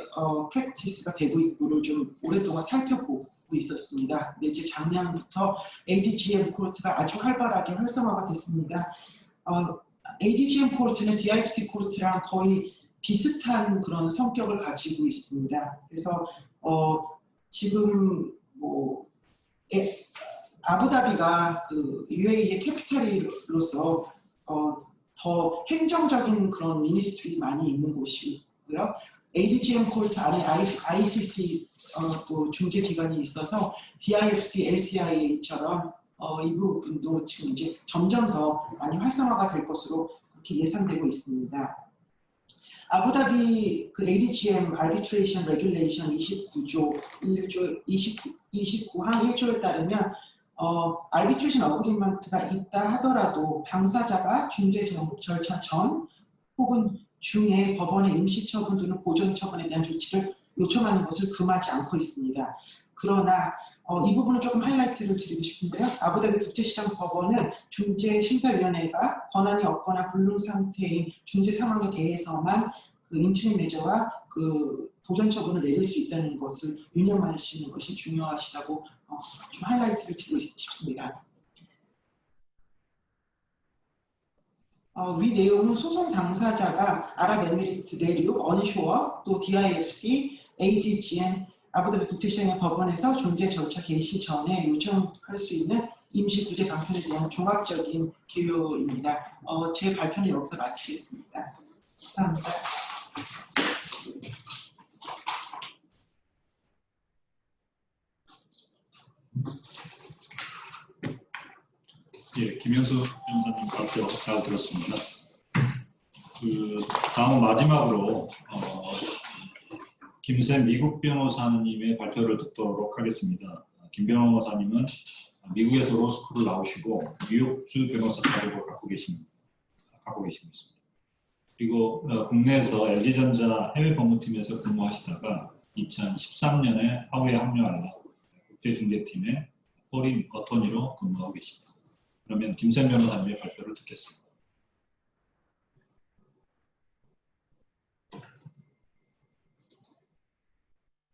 프랙티스가 되고 있고를 좀 오랫동안 살펴보고 있었습니다. 근데 이제 작년부터 ADGM 코르트가 아주 활발하게 활성화가 됐습니다. ADGM 코르트는 DIFC 코르트랑 거의 비슷한 그런 성격을 가지고 있습니다. 그래서 지금 아부다비가 그 UAE의 캐피탈로서 더 행정적인 그런 미니스트리 많이 있는 곳이고요. ADGM 코르트 안에 ICC 또 중재 기관이 있어서 DIFC, LCIA처럼 이 부분도 지금 이제 점점 더 많이 활성화가 될 것으로 그렇게 예상되고 있습니다. 아부다비 그 ADGM Arbitration Regulation 29조 29항 1조에 따르면 Arbitration Agreement가 있다 하더라도 당사자가 중재 절차 전 혹은 중에 법원의 임시처분 또는 보존처분에 대한 조치를 요청하는 것을 금하지 않고 있습니다. 그러나 이 부분은 조금 하이라이트를 드리고 싶은데요. 아부다비 국제시장법원은 중재심사위원회가 권한이 없거나 불능 상태인 중재 상황에 대해서만 그 인트림 메저와 그 보존처분을 내릴 수 있다는 것을 유념하시는 것이 중요하시다고 좀 하이라이트를 드리고 싶습니다. 위 내용은 소송 당사자가 아랍에미리트 내륙, 언쇼어, 또 DIFC, ADGM, 아부다비 국제시장의 법원에서 중재 절차 개시 전에 요청할 수 있는 임시구제 강편에 대한 종합적인 개요입니다. 제 발표는 여기서 마치겠습니다. 감사합니다. 예, 김현수 변호사님 발표 잘 들었습니다. 다음 마지막으로 김샘 미국 변호사님의 발표를 듣도록 하겠습니다. 김 변호사님은 미국에서 로스쿨을 나오시고 뉴욕주 변호사 자격을 갖고 계십니다. 그리고 국내에서 LG전자 해외 법무팀에서 근무하시다가 2013년에 하우에 합류하여 국제중재팀의 포린 어터니로 근무하고 계십니다. 그러면 김샘 변호사님의 발표를 듣겠습니다.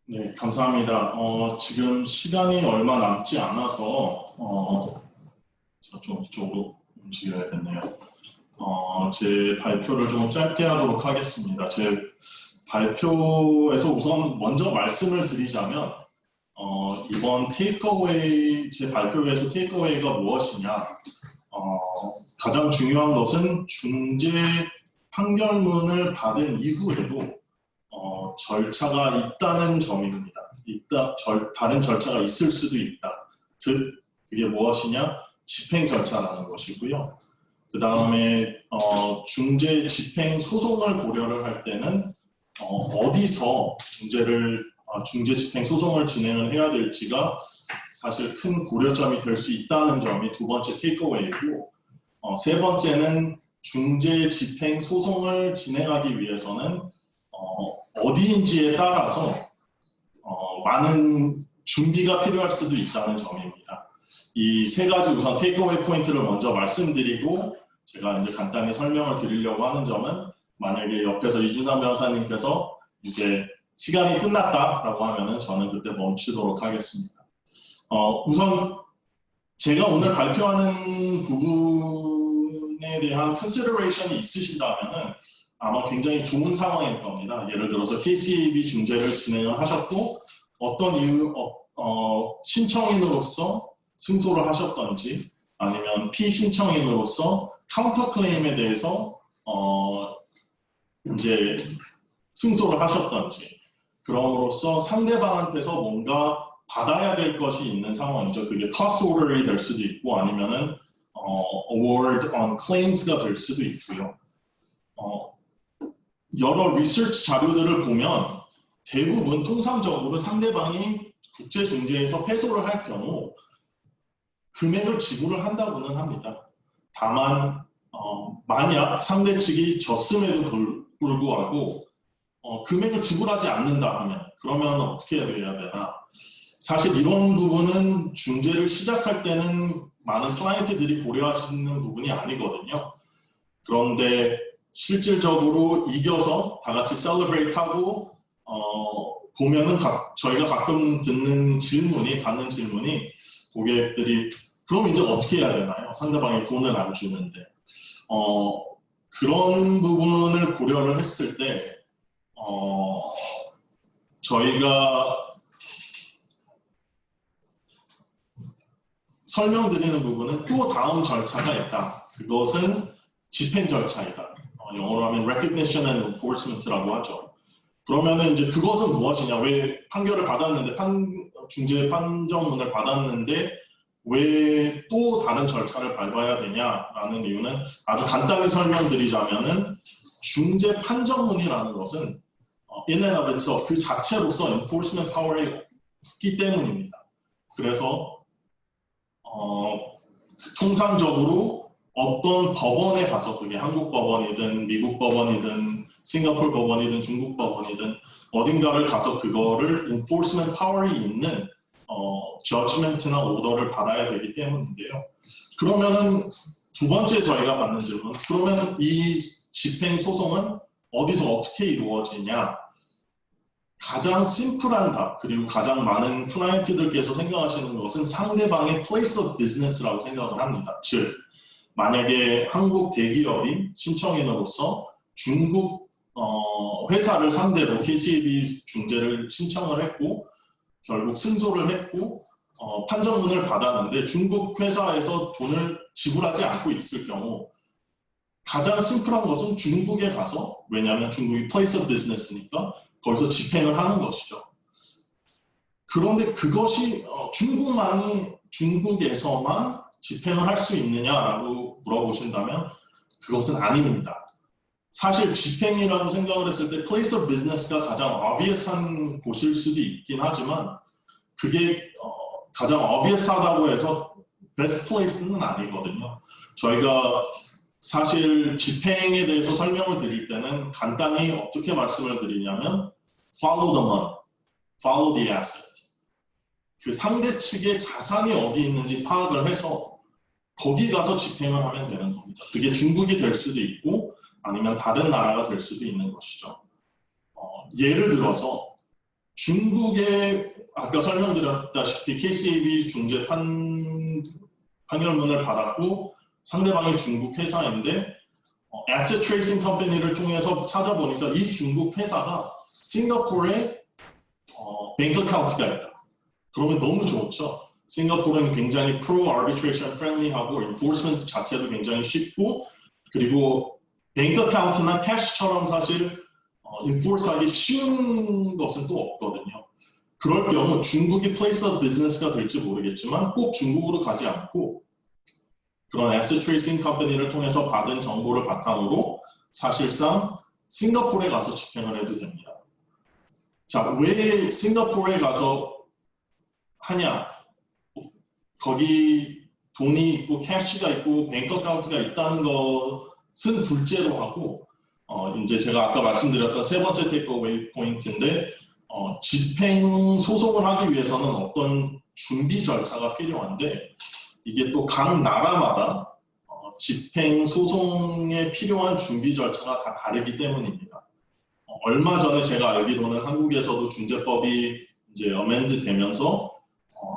네, 감사합니다. 지금 시간이 얼마 남지 않아서 저 좀 이쪽으로 움직여야겠네요. 제 발표를 좀 짧게 하도록 하겠습니다. 제 발표에서 우선 먼저 말씀을 드리자면 이번 테이크어웨이, 제 발표에서 테이크어웨이가 무엇이냐, 가장 중요한 것은 중재 판결문을 받은 이후에도 절차가 있다는 점입니다. 다른 절차가 있을 수도 있다. 즉, 그게 무엇이냐? 집행 절차라는 것이고요. 그 다음에 중재 집행 소송을 고려를 할 때는 어디서 중재 집행 소송을 진행을 해야 될지가 사실 큰 고려점이 될 수 있다는 점이 두 번째 테이크어웨이고, 세 번째는 중재 집행 소송을 진행하기 위해서는 어디인지에 따라서 많은 준비가 필요할 수도 있다는 점입니다. 이 세 가지 우선 테이크어웨이 포인트를 먼저 말씀드리고 제가 이제 간단히 설명을 드리려고 하는 점은, 만약에 옆에서 이준상 변호사님께서 이제 시간이 끝났다라고 하면은 저는 그때 멈추도록 하겠습니다. 우선 제가 오늘 발표하는 부분에 대한 컨시더레이션이 있으시다면은 아마 굉장히 좋은 상황일 겁니다. 예를 들어서 KCB 중재를 진행을 하셨고 어떤 이유 신청인으로서 승소를 하셨던지, 아니면 피신청인으로서 카운터 클레임에 대해서 이제 승소를 하셨던지, 그럼으로써 상대방한테서 뭔가 받아야 될 것이 있는 상황이죠. 그게 cost order이 될 수도 있고 아니면은 award on claims가 될 수도 있고요. 여러 리서치 자료들을 보면 대부분 통상적으로 상대방이 국제중재에서 패소를 할 경우 금액을 지불을 한다고는 합니다. 다만 만약 상대 측이 졌음에도 불구하고 금액을 지불하지 않는다 하면 그러면 어떻게 해야 되나? 사실 이런 부분은 중재를 시작할 때는 많은 클라이언트들이 고려하시는 부분이 아니거든요. 그런데 실질적으로 이겨서 다 같이 셀러브레이트하고 보면은 저희가 가끔 받는 질문이 고객들이 그럼 이제 어떻게 해야 되나요? 상대방이 돈을 안 주는데 그런 부분을 고려를 했을 때 저희가 설명드리는 부분은 또 다음 절차가 있다. 그것은 집행 절차이다. 영어로 하면 recognition and enforcement라고 하죠. 그러면은 이제 그것은 무엇이냐? 왜 판결을 받았는데 중재 판정문을 받았는데 왜 또 다른 절차를 밟아야 되냐라는 이유는 아주 간단히 설명드리자면은 중재 판정문이라는 것은 in and of itself 그 자체로서 enforcement power이 없기 때문입니다. 그래서 통상적으로 어떤 법원에 가서 그게 한국 법원이든 미국 법원이든 싱가포르 법원이든 중국 법원이든 어딘가를 가서 그거를 enforcement power이 있는 judgment나 오더를 받아야 되기 때문인데요. 그러면은 두 번째 저희가 받는 질문, 그러면 이 집행 소송은 어디서 어떻게 이루어지냐? 가장 심플한 답, 그리고 가장 많은 클라이언트들께서 생각하시는 것은 상대방의 place of business라고 생각을 합니다. 즉, 만약에 한국 대기업이 신청인으로서 중국 회사를 상대로 KCB 중재를 신청을 했고 결국 승소를 했고 판정문을 받았는데 중국 회사에서 돈을 지불하지 않고 있을 경우 가장 심플한 것은 중국에 가서, 왜냐하면 중국이 place of business니까 거기서 집행을 하는 것이죠. 그런데 그것이 중국에서만 집행을 할 수 있느냐라고 물어보신다면 그것은 아닙니다. 사실 집행이라고 생각을 했을 때 place of business가 가장 obvious한 곳일 수도 있긴 하지만 그게 가장 obvious하다고 해서 best place는 아니거든요. 저희가 사실 집행에 대해서 설명을 드릴 때는 간단히 어떻게 말씀을 드리냐면 follow the money, follow the asset. 그 상대 측의 자산이 어디 있는지 파악을 해서 거기 가서 집행을 하면 되는 겁니다. 그게 중국이 될 수도 있고 아니면 다른 나라가 될 수도 있는 것이죠. 예를 들어서 중국의 아까 설명드렸다시피 KCAB 중재 판결문을 받았고 상대방이 중국 회사인데 Asset Tracing Company를 통해서 찾아보니까 이 중국 회사가 싱가포르에 뱅크 어카운트가 있다. 그러면 너무 좋죠. 싱가포르는 굉장히 pro-arbitration friendly하고 enforcement 자체도 굉장히 쉽고 그리고 뱅크 어카운트나 캐시처럼 사실 enforce하기 쉬운 것은 또 없거든요. 그럴 경우 중국이 place of business가 될지 모르겠지만 꼭 중국으로 가지 않고 그런 asset tracing 컴퍼니를 통해서 받은 정보를 바탕으로 사실상 싱가포르에 가서 집행을 해도 됩니다. 자, 왜 싱가포르에 가서 하냐? 거기 돈이 있고 캐시가 있고 뱅크 어카운트가 있다는 것은 둘째로 하고 이제 제가 아까 말씀드렸던 세 번째 테이크어웨이 포인트인데 집행 소송을 하기 위해서는 어떤 준비 절차가 필요한데 이게 또 각 나라마다 집행 소송에 필요한 준비 절차가 다 다르기 때문입니다. 얼마 전에 제가 알기로는 한국에서도 중재법이 이제 어멘드 되면서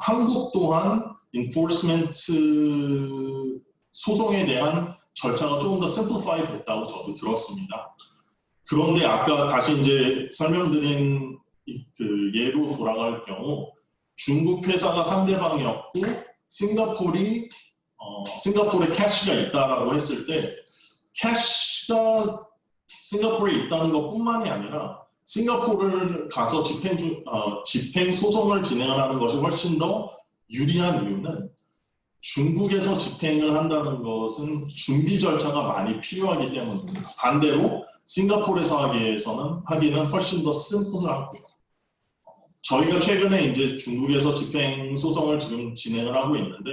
한국 또한 enforcement 소송에 대한 절차가 조금 더 simplify 됐다고 저도 들었습니다. 그런데 아까 다시 이제 설명드린 그 예로 돌아갈 경우 중국 회사가 상대방이었고 싱가포르에 캐시가 있다라고 했을 때 캐시가 싱가포르에 있다는 것뿐만이 아니라 싱가포르를 가서 집행 소송을 진행을 하는 것이 훨씬 더 유리한 이유는 중국에서 집행을 한다는 것은 준비 절차가 많이 필요하기 때문입니다. 반대로 싱가포르에서 하기는 훨씬 더 심플하고요. 저희가 최근에 이제 중국에서 집행 소송을 지금 진행을 하고 있는데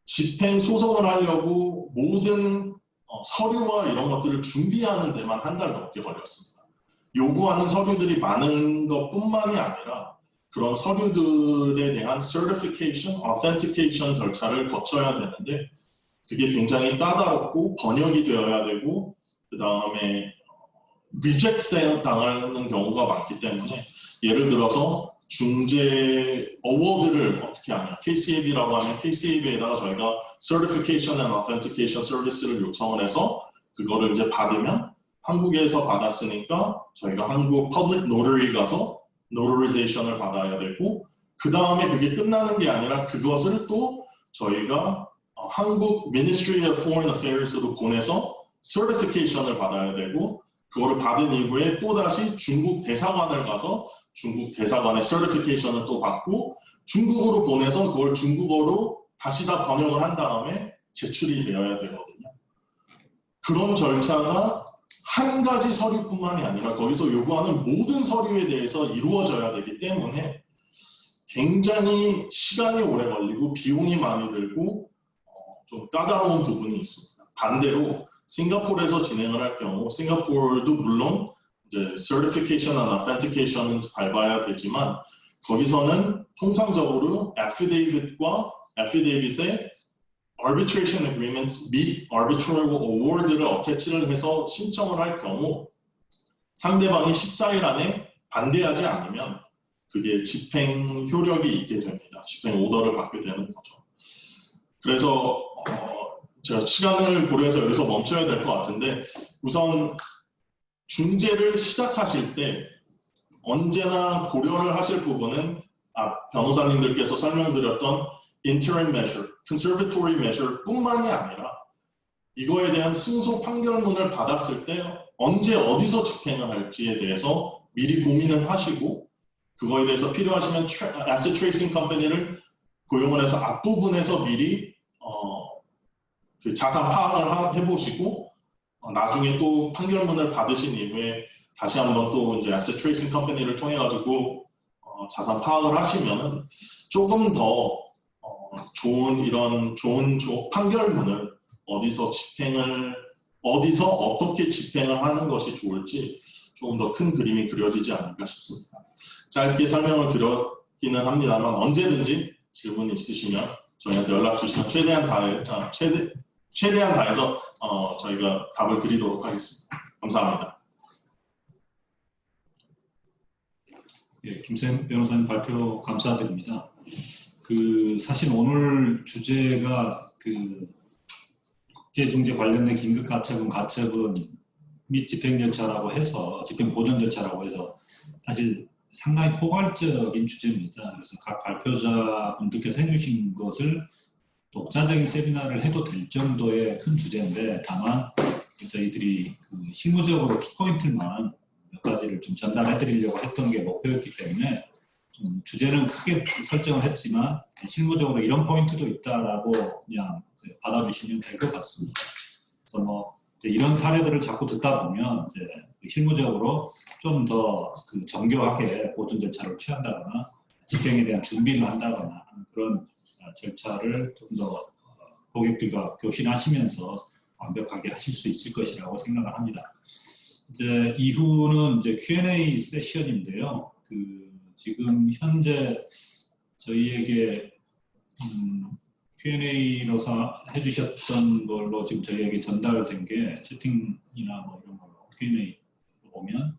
집행 소송을 하려고 모든 서류와 이런 것들을 준비하는 데만 한 달 넘게 걸렸습니다. 요구하는 서류들이 많은 것뿐만이 아니라 그런 서류들에 대한 certification, authentication 절차를 거쳐야 되는데 그게 굉장히 까다롭고 번역이 되어야 되고 그 다음에 reject 당하는 경우가 많기 때문에 예를 들어서 중재 어워드를 어떻게 하냐 KCAB라고 하면 KCAB에다가 저희가 certification and authentication service를 요청을 해서 그거를 이제 받으면 한국에서 받았으니까 저희가 한국 public notary 가서 notarization을 받아야 되고 그 다음에 그게 끝나는 게 아니라 그것을 또 저희가 한국 Ministry of Foreign Affairs로 보내서 certification을 받아야 되고 그거를 받은 이후에 또다시 중국 대사관을 가서 중국 대사관의 certification을 또 받고 중국으로 보내서 그걸 중국어로 다시 다 번역을 한 다음에 제출이 되어야 되거든요. 그런 절차가 한 가지 서류뿐만이 아니라 거기서 요구하는 모든 서류에 대해서 이루어져야 되기 때문에 굉장히 시간이 오래 걸리고 비용이 많이 들고 좀 까다로운 부분이 있습니다. 반대로 싱가포르에서 진행을 할 경우 싱가포르도 물론 이제 certification and authentication은 밟아야 되지만 거기서는 통상적으로 affidavit과 affidavit에 arbitration agreement 및 arbitral award를 어태치를 해서 신청을 할 경우 상대방이 14일 안에 반대하지 않으면 그게 집행 효력이 있게 됩니다. 집행 오더를 받게 되는 거죠. 그래서 제가 시간을 고려해서 여기서 멈춰야 될 것 같은데 우선 중재를 시작하실 때 언제나 고려를 하실 부분은 변호사님들께서 설명드렸던 interim measure, conservatory measure 뿐만이 아니라 이거에 대한 승소 판결문을 받았을 때 언제 어디서 집행을 할지에 대해서 미리 고민을 하시고 그거에 대해서 필요하시면 asset tracing 컴퍼니를 고용을 해서 앞부분에서 미리 그 자산 파악을 해보시고 나중에 또 판결문을 받으신 이후에 다시 한번 또 이제 asset tracing 컴퍼니를 통해 가지고 자산 파악을 하시면은 조금 더 좋은 판결문을 어디서 어떻게 집행을 하는 것이 좋을지 조금 더 큰 그림이 그려지지 않을까 싶습니다. 짧게 설명을 드렸기는 합니다만 언제든지 질문이 있으시면 저희한테 연락 주시면 최대한 다해서 저희가 답을 드리도록 하겠습니다. 감사합니다. 예, 김쌤 변호사님 발표 감사드립니다. 사실 오늘 주제가 국제중재 관련된 긴급 가처분 및 집행 절차라고 해서 집행 보전 절차라고 해서 사실 상당히 포괄적인 주제입니다. 그래서 각 발표자분들께서 해주신 것을 독자적인 세미나를 해도 될 정도의 큰 주제인데 다만 저희들이 실무적으로 키포인트만 몇 가지를 좀 전달해 드리려고 했던 게 목표였기 때문에 좀 주제는 크게 설정을 했지만 실무적으로 이런 포인트도 있다라고 그냥 받아주시면 될 것 같습니다. 그래서 이런 사례들을 자꾸 듣다 보면 이제 실무적으로 좀 더 정교하게 보존 절차를 취한다거나 집행에 대한 준비를 한다거나 하는 그런 절차를 좀 더 고객들과 교신하시면서 완벽하게 하실 수 있을 것이라고 생각을 합니다. 이제 이후는 이제 Q&A 세션인데요. 지금 현재 저희에게 Q&A로 해주셨던 걸로 지금 저희에게 전달된 게 채팅이나 뭐 이런 걸로 Q&A 보면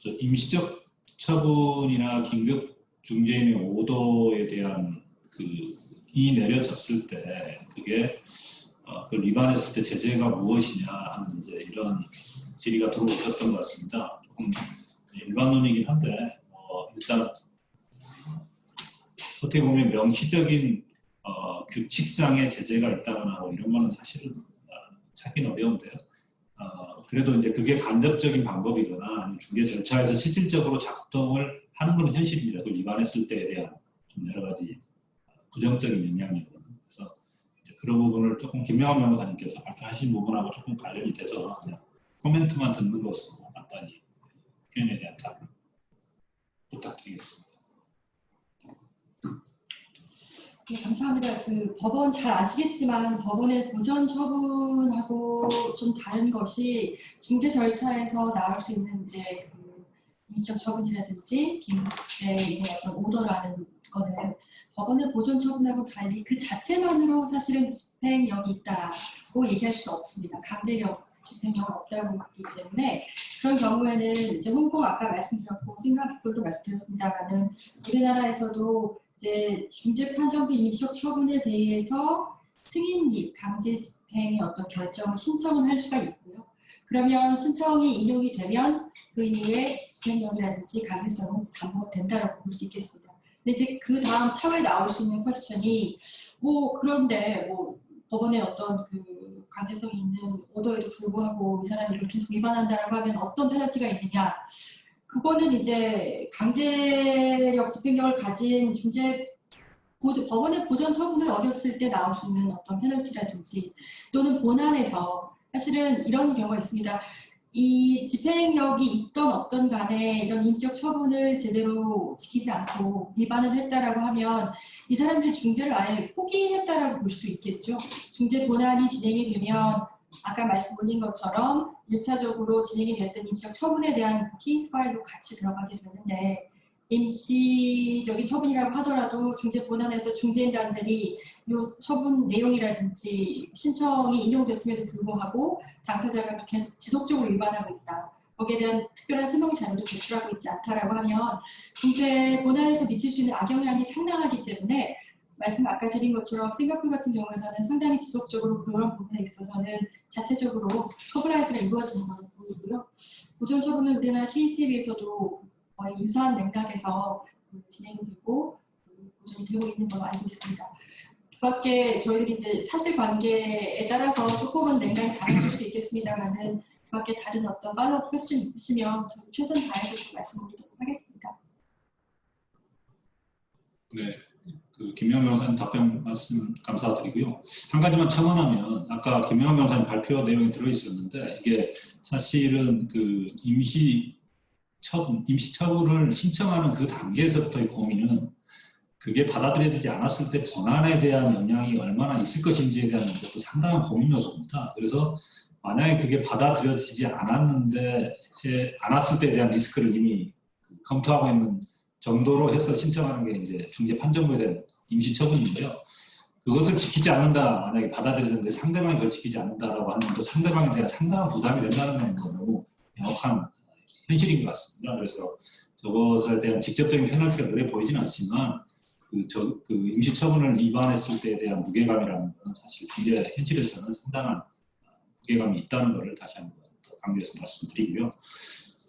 임시적 처분이나 긴급 중재인의 오더에 대한 이 내려졌을 때 그게 그걸 위반했을 때 제재가 무엇이냐 하는 이제 이런 질의가 들어오셨던 것 같습니다. 조금 일반론이긴 한데 일단 어떻게 보면 명시적인 규칙상의 제재가 있다거나 뭐 이런 거는 사실은 찾기는 어려운데요. 그래도 이제 그게 간접적인 방법이거나 중개 절차에서 실질적으로 작동을 하는 것은 현실입니다. 그걸 위반했을 때에 대한 좀 여러 가지 부정적인 영향이거든요. 그래서 이제 그런 부분을 조금 김명환 변호사님께서 발표하신 부분하고 조금 관련이 돼서 그냥 코멘트만 듣는 것으로 간단히 Q&A에 대한 답을 부탁드리겠습니다. 네, 감사합니다. 법원 잘 아시겠지만 법원의 보전 처분하고 좀 다른 것이 중재 절차에서 나올 수 있는 이제 임시적 처분이라든지 긴급의 어떤 오더라는 거는 법원의 보전 처분하고 달리 그 자체만으로 사실은 집행력이 있다라고 얘기할 수 없습니다. 강제력 집행력은 없다고 봤기 때문에 그런 경우에는 이제 홍콩 아까 말씀드렸고 싱가포르도 말씀드렸습니다만은 우리나라에서도 이제 중재 판정 및 임시적 처분에 대해서 승인 및 강제 집행의 어떤 결정을 신청은 할 수가 있고요. 그러면 신청이 인용이 되면 그 이후에 집행력이라든지 강제성은 담보가 된다고 볼 수 있겠습니다. 근데 이제 그 다음 차후에 나올 수 있는 퀘스천이 그런데 법원의 어떤 강제성이 있는 오더에도 불구하고 이 사람이 이걸 계속 위반한다라고 하면 어떤 페널티가 있느냐? 그거는 이제 강제력 집행력을 가진 법원의 보전 처분을 어겼을 때 나올 수 있는 어떤 페널티라든지 또는 본안에서 사실은 이런 경우가 있습니다. 이 집행력이 있던 없던 간에 이런 임시적 처분을 제대로 지키지 않고 위반을 했다라고 하면 이 사람들이 중재를 아예 포기했다라고 볼 수도 있겠죠. 중재 본안이 진행이 되면 아까 말씀 올린 것처럼 1차적으로 진행이 됐던 임시적 처분에 대한 케이스 파일로 같이 들어가게 되는데 임시적인 처분이라고 하더라도 중재 본안에서 중재인단들이 이 처분 내용이라든지 신청이 인용됐음에도 불구하고 당사자가 계속 지속적으로 위반하고 있다. 거기에 대한 특별한 설명 자료도 제출하고 있지 않다라고 하면 중재 본안에서 미칠 수 있는 악영향이 상당하기 때문에 말씀 아까 드린 것처럼 싱가포르 같은 경우에서는 상당히 지속적으로 그런 부분에 있어서는 자체적으로 커브라이즈가 이루어지는 것으로 보이고요. 보전 처분은 우리나라 케이스에 비해서도 거의 유사한 맥락에서 진행되고 보존이 되고 있는 걸로 알고 있습니다. 그 밖에 저희들이 이제 사실관계에 따라서 조금은 맥락이 다를 수도 있겠습니다만은 그 밖에 다른 어떤 팔로우 퀘스천 있으시면 저희 최선 다해서 좀 말씀드리도록 하겠습니다. 네, 그 김명환 변호사님 답변 말씀 감사드리고요. 한 가지만 첨언하면 아까 김명환 변호사님 발표 내용이 들어 있었는데 이게 사실은 그 임시 처분을 신청하는 그 단계에서부터의 고민은 그게 받아들여지지 않았을 때 본안에 대한 영향이 얼마나 있을 것인지에 대한 것도 상당한 고민 요소입니다. 그래서 만약에 그게 받아들여지지 않았을 때에 대한 리스크를 이미 검토하고 있는 정도로 해서 신청하는 게 이제 중재 판정부에 대한 임시 처분인데요. 그것을 지키지 않는다, 만약에 받아들이는데 상대방이 그걸 지키지 않는다라고 하는 또 상대방에 대한 상당한 부담이 된다는 건 너무 명확한 현실인 것 같습니다. 그래서 저것에 대한 직접적인 페널티가 눈에 보이지는 않지만 그 임시 처분을 위반했을 때에 대한 무게감이라는 것은 사실 중재 현실에서는 상당한 무게감이 있다는 것을 다시 한번 강조해서 말씀드리고요.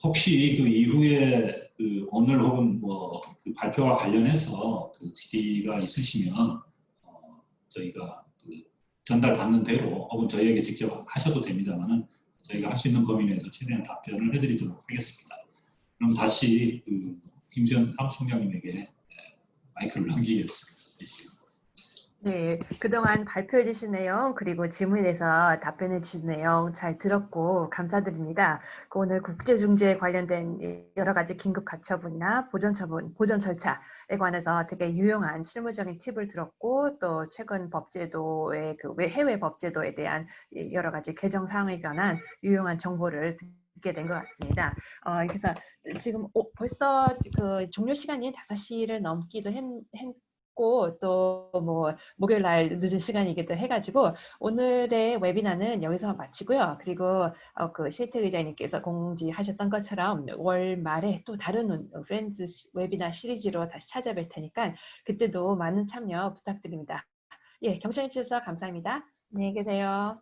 혹시 그 이후에 그 오늘 혹은 그 발표와 관련해서 그 질의가 있으시면 저희가 그 전달받는 대로 혹은 저희에게 직접 하셔도 됩니다만은 저희가 할 수 있는 범위 내에서 최대한 답변을 해드리도록 하겠습니다. 그럼 다시 그 임수연 사무총장님에게 마이크를 넘기겠습니다. 네, 그동안 발표해 주신 내용 그리고 질문에 대해서 답변해 주신 내용 잘 들었고 감사드립니다. 오늘 국제중재에 관련된 여러 가지 긴급 가처분이나 보전 절차에 관해서 되게 유용한 실무적인 팁을 들었고 또 최근 법제도의 그 해외 법제도에 대한 여러 가지 개정 사항에 관한 유용한 정보를 듣게 된 것 같습니다. 그래서 지금 벌써 그 종료 시간이 5시를 넘기도 했고 또 뭐 목요일 날 늦은 시간이기도 해가지고 오늘의 웨비나는 여기서 마치고요. 그리고 그 시트 의장님께서 공지하셨던 것처럼 월 말에 또 다른 프렌즈 웨비나 시리즈로 다시 찾아뵐 테니까 그때도 많은 참여 부탁드립니다. 예, 경청해 주셔서 감사합니다. 안녕히 계세요.